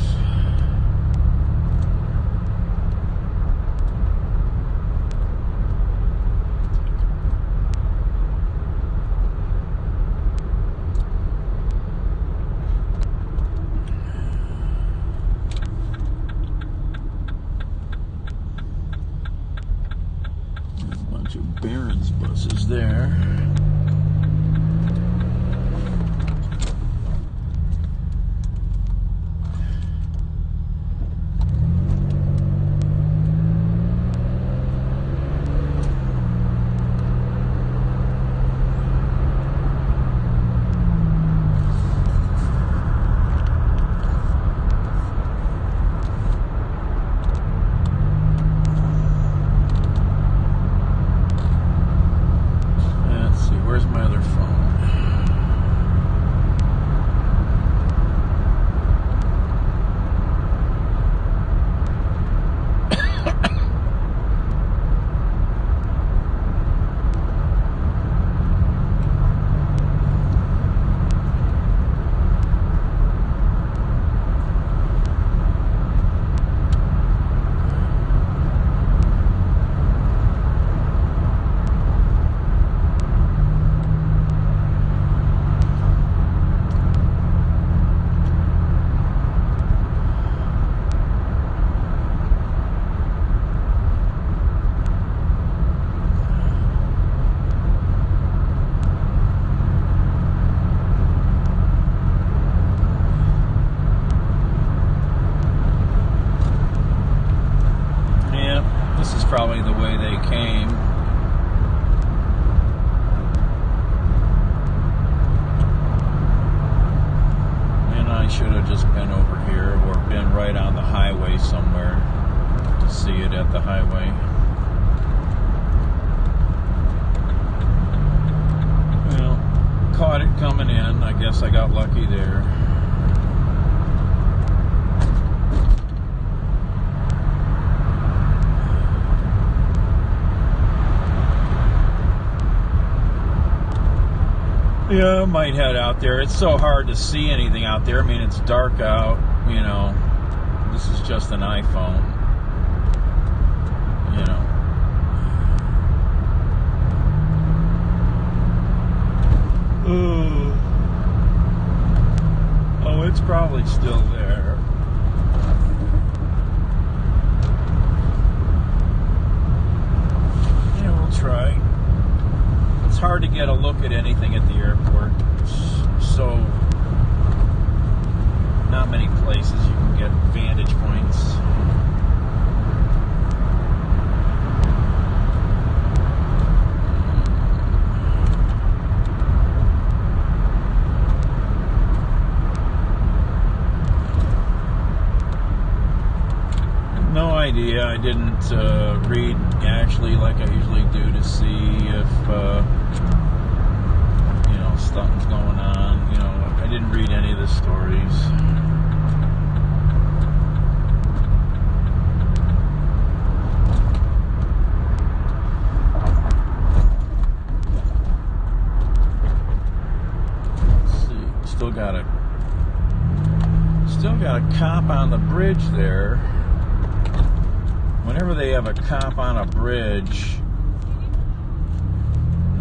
bunch of Barron's buses there. Probably the way they came. And I should have just been over here or been right on the highway somewhere to see it at the highway. Well, caught it coming in. I guess I got lucky there. Yeah, I might head out there. It's so hard to see anything out there. I mean, it's dark out, you know. This is just an iPhone, you know. Oh, it's probably still there. Yeah, we'll try. It's hard to get a look at anything at the airport. So, not many places you can get vantage points. No idea. I didn't read actually like I usually do to see if you know, something's going on. You know, I didn't read any of the stories. Let's see. Still got a cop on the bridge there. Whenever they have a cop on a bridge,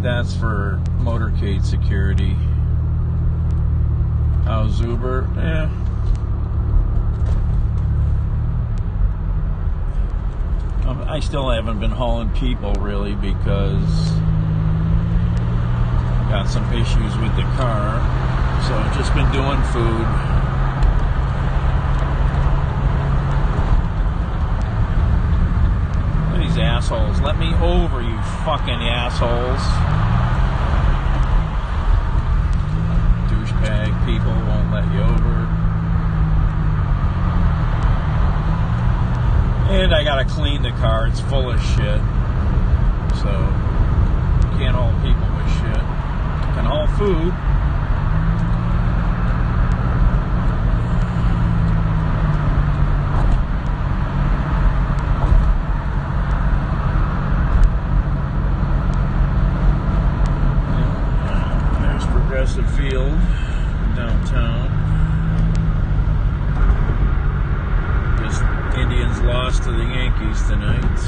that's for motorcade security. Oh, Zuber, I still haven't been hauling people really because I've got some issues with the car, so I've just been doing food. Assholes, let me over, you fucking assholes. Douchebag people won't let you over. And I gotta clean the car, it's full of shit. So, can't haul people with shit. Can haul food. Field downtown. Just Indians lost to the Yankees tonight.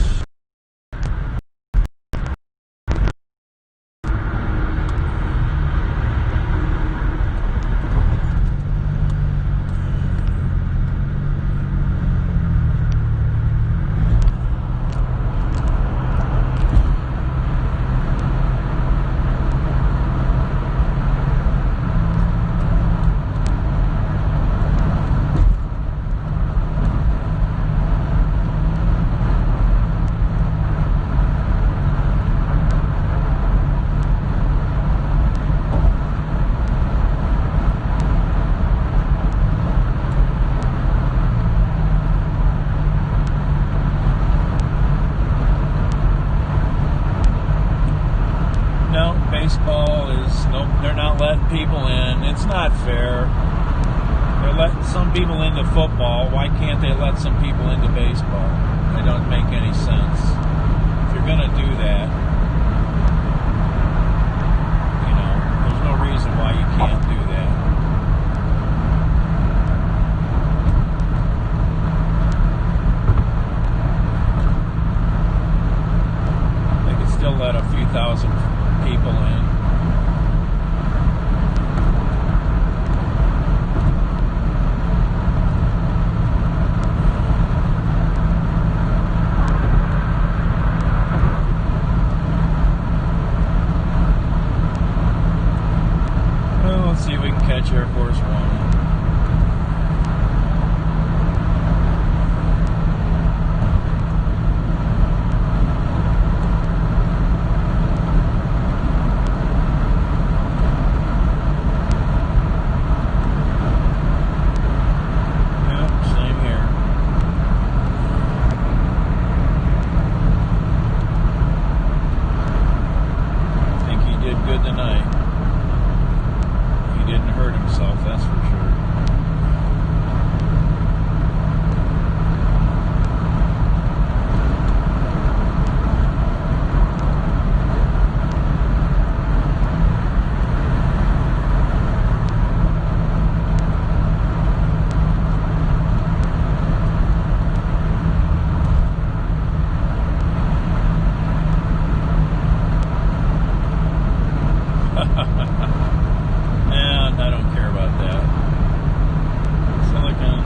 baseball is no, they're not letting people in. It's not fair. They're letting some people into football. Why can't they let some people into baseball? It doesn't make any sense. If you're going to do that, you know, there's no reason why you can't do that. They could still let a few thousand people in. See if we can catch Air Force One. Yep, same here. I think he did good tonight. Didn't hurt himself, that's for sure. I don't care about that. Silicon.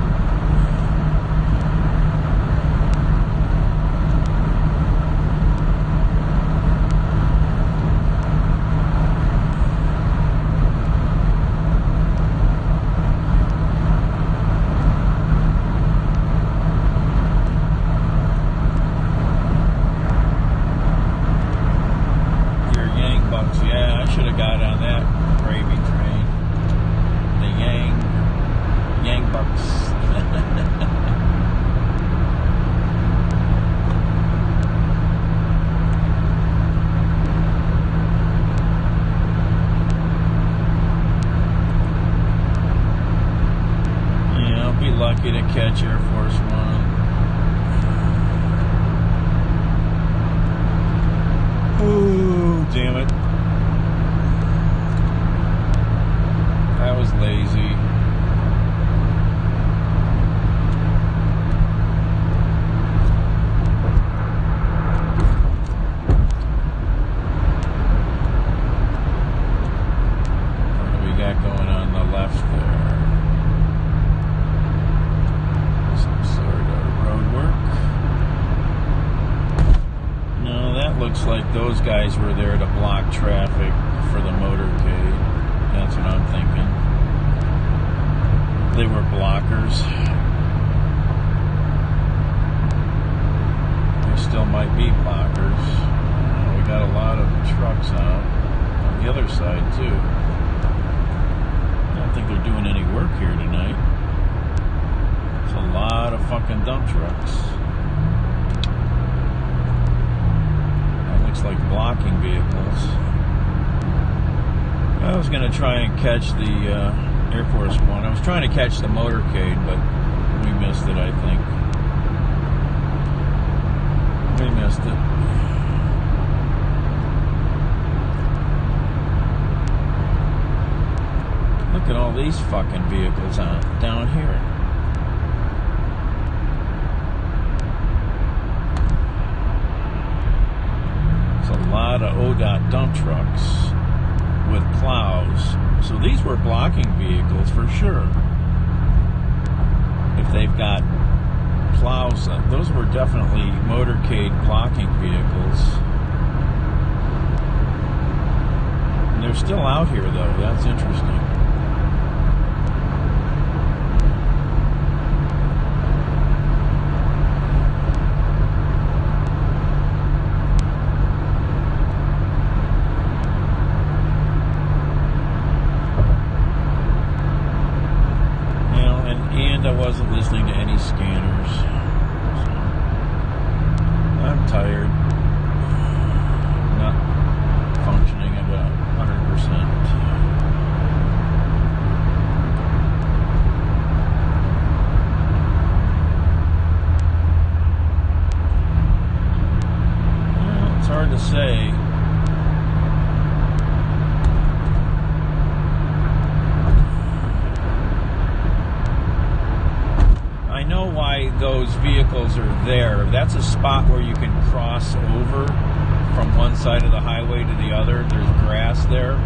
Your Yang Bucks. Yeah, I should have got on that gravy train. Yang Bucks. Yeah, I'll be lucky to catch Air Force One. Ooh, damn it. I was lazy. Going on the left there. Some sort of road work. No, that looks like those guys were there to block traffic for the motorcade. That's what I'm thinking. They were blockers. They still might be blockers. We got a lot of trucks out on the other side too. I don't think they're doing any work here tonight. It's a lot of fucking dump trucks. That looks like blocking vehicles. I was going to try and catch the Air Force One. I was trying to catch the motorcade, but we missed it, I think. We missed it. Look at all these fucking vehicles down here. There's a lot of ODOT dump trucks with plows. So these were blocking vehicles for sure. If they've got plows, those were definitely motorcade blocking vehicles. And they're still out here though, that's interesting. And I wasn't listening to any scanners. So I'm tired. Not functioning at way. I know why those vehicles are there. That's a spot where you can cross over from one side of the highway to the other. There's grass there.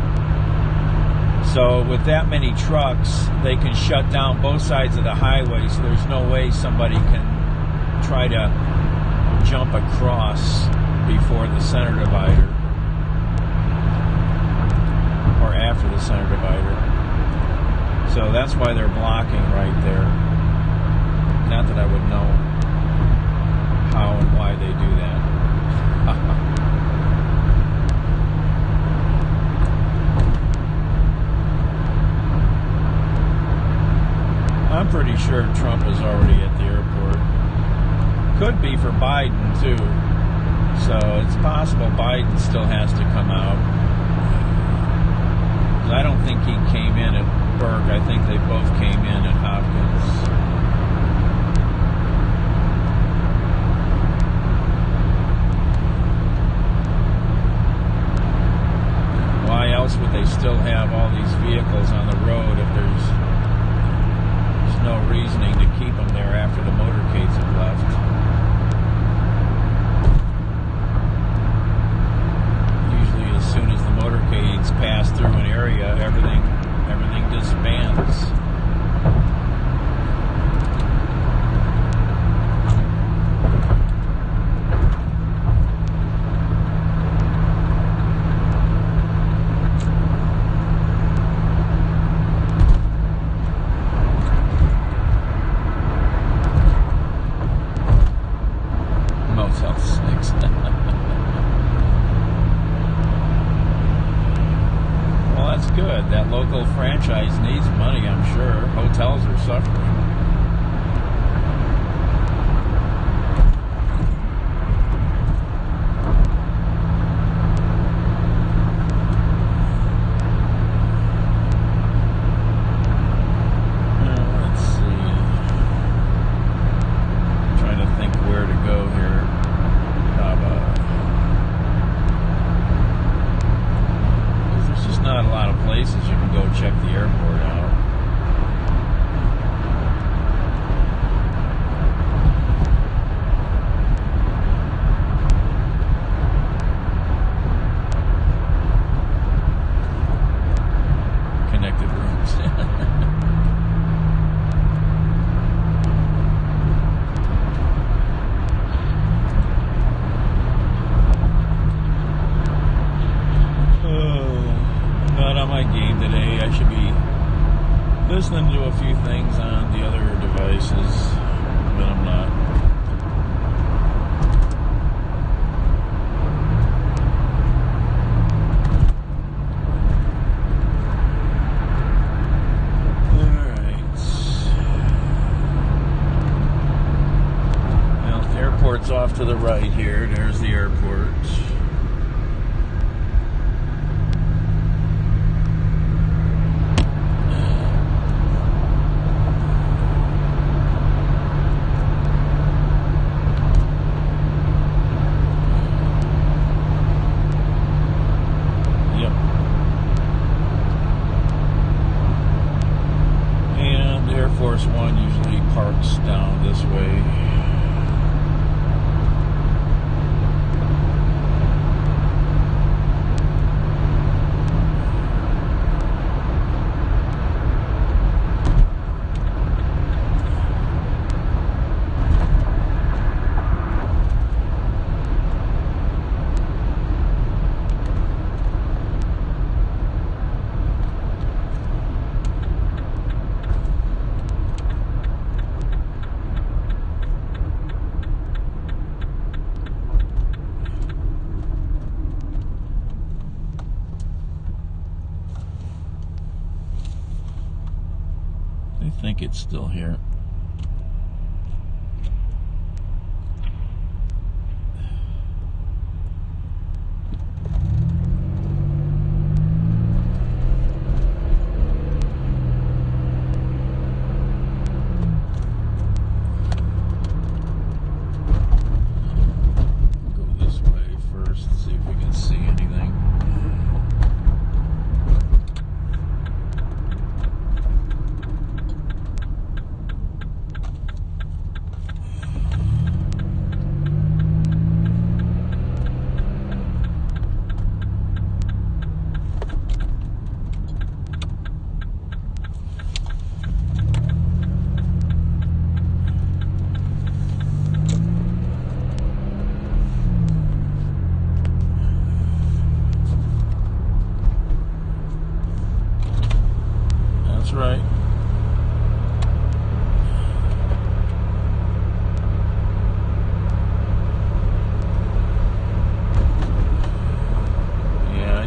So with that many trucks, they can shut down both sides of the highway, so there's no way somebody can try to jump across before the center divider or after the center divider. So that's why they're blocking right there. Not that I would know how and why they do that. I'm pretty sure Trump is already at the airport. Could be for Biden, too. So it's possible Biden still has to come out. I don't think he came in at Burke. I think they both came in at Hopkins. Why else would they still have all these vehicles on the road if there's no reasoning to keep them there after the motorcades have left? Usually as soon as the motorcades pass through an area, everything disbands. Good. That local franchise needs money, I'm sure. Hotels are suffering. Let's see. I'm trying to think where to go here. Not a lot of places you can go check the airport out. Connected rooms. Today I should be listening to a few things on the other devices, but I'm not. Alright. Well, the airport's off to the right here. There's the airport. Force One usually parks down this way. I think it's still here. Go this way first, see if we can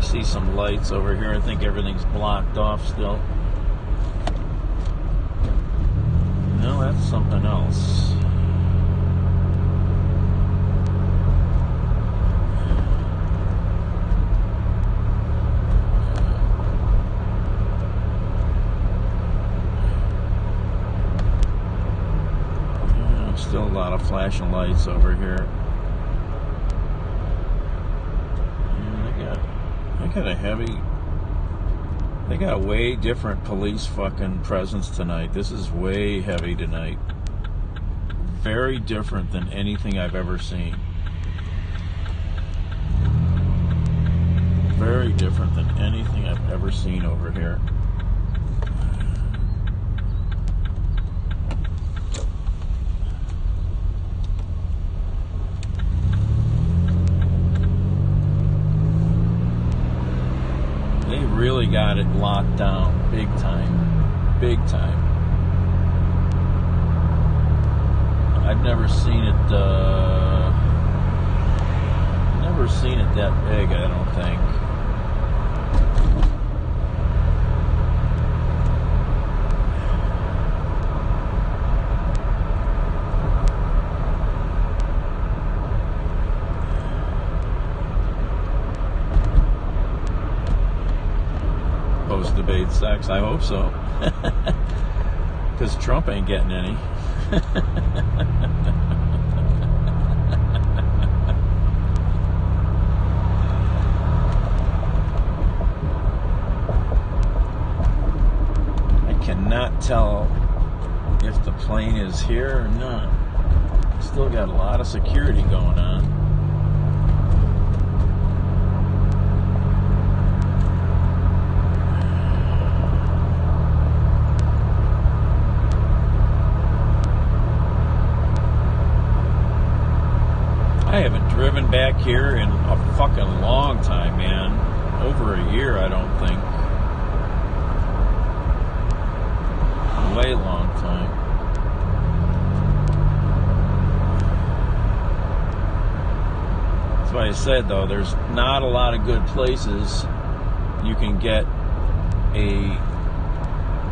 see some lights over here. I think everything's blocked off still. No, that's something else. Yeah, still a lot of flashing lights over here. They got a way different police fucking presence tonight. This is way heavy tonight. Very different than anything I've ever seen. Very different than anything I've ever seen over here. Really got it locked down big time. I've never seen it that big, I don't think. Post-debate sex, I hope so. Because Trump ain't getting any. I cannot tell if the plane is here or not. Still got a lot of security going on. I haven't driven back here in a fucking long time, man. Over a year, I don't think. Way long time. That's why I said, though, there's not a lot of good places you can get a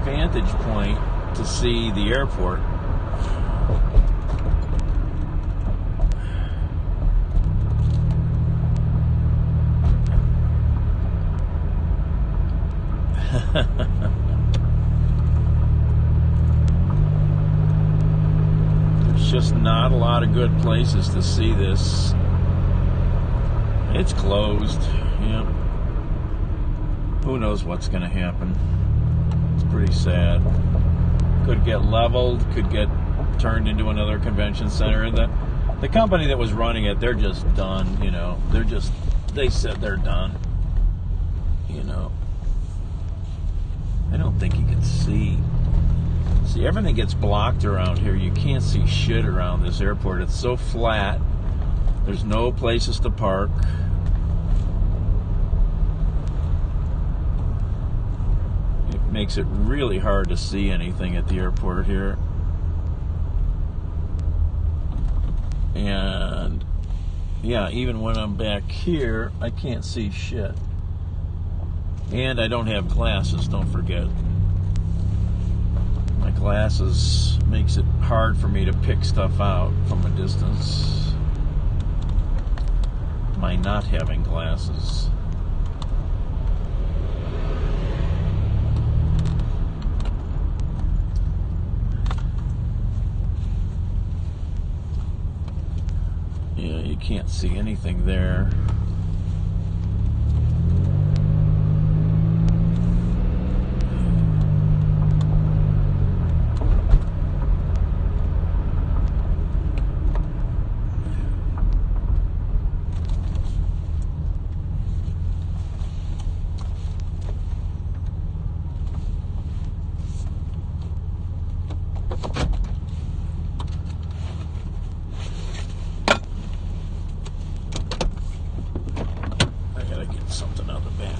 vantage point to see the airport. There's just not a lot of good places to see this. It's closed. Yep. Who knows what's going to happen? It's pretty sad. Could get leveled, could get turned into another convention center. The company that was running it, they're just done, you know. They said they're done. You know. I don't think you can see. See, everything gets blocked around here. You can't see shit around this airport. It's so flat. There's no places to park. It makes it really hard to see anything at the airport here. And yeah, even when I'm back here, I can't see shit. And I don't have glasses, don't forget. My glasses makes it hard for me to pick stuff out from a distance. My not having glasses. Yeah, you can't see anything there. Something out the back.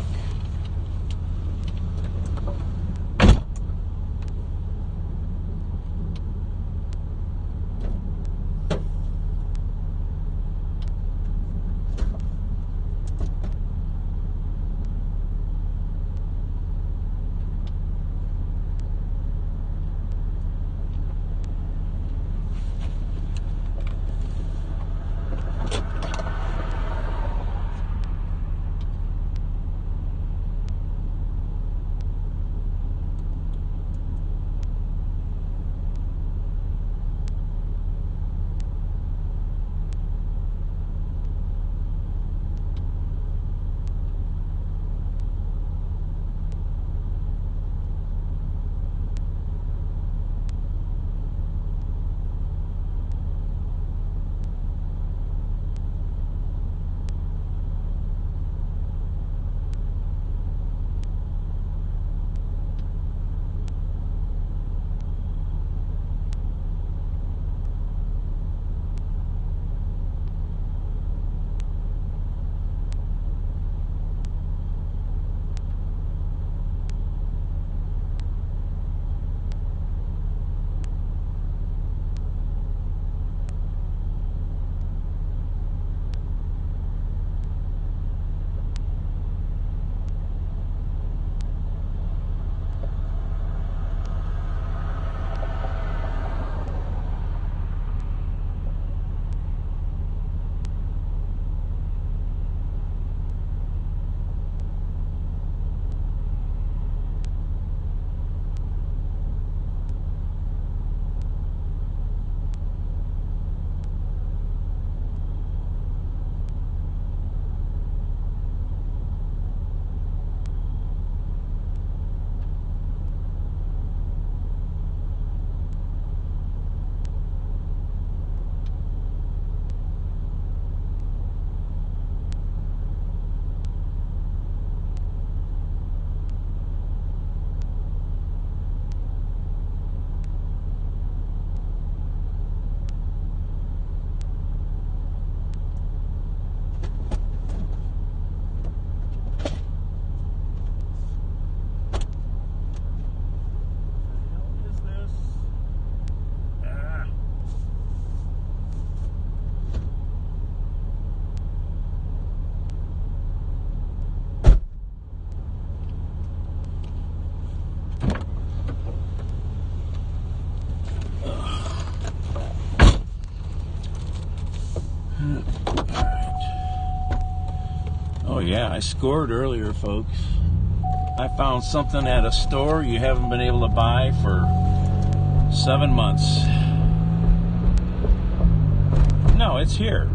yeah, I scored earlier, folks. I found something at a store you haven't been able to buy for 7 months. No, it's here.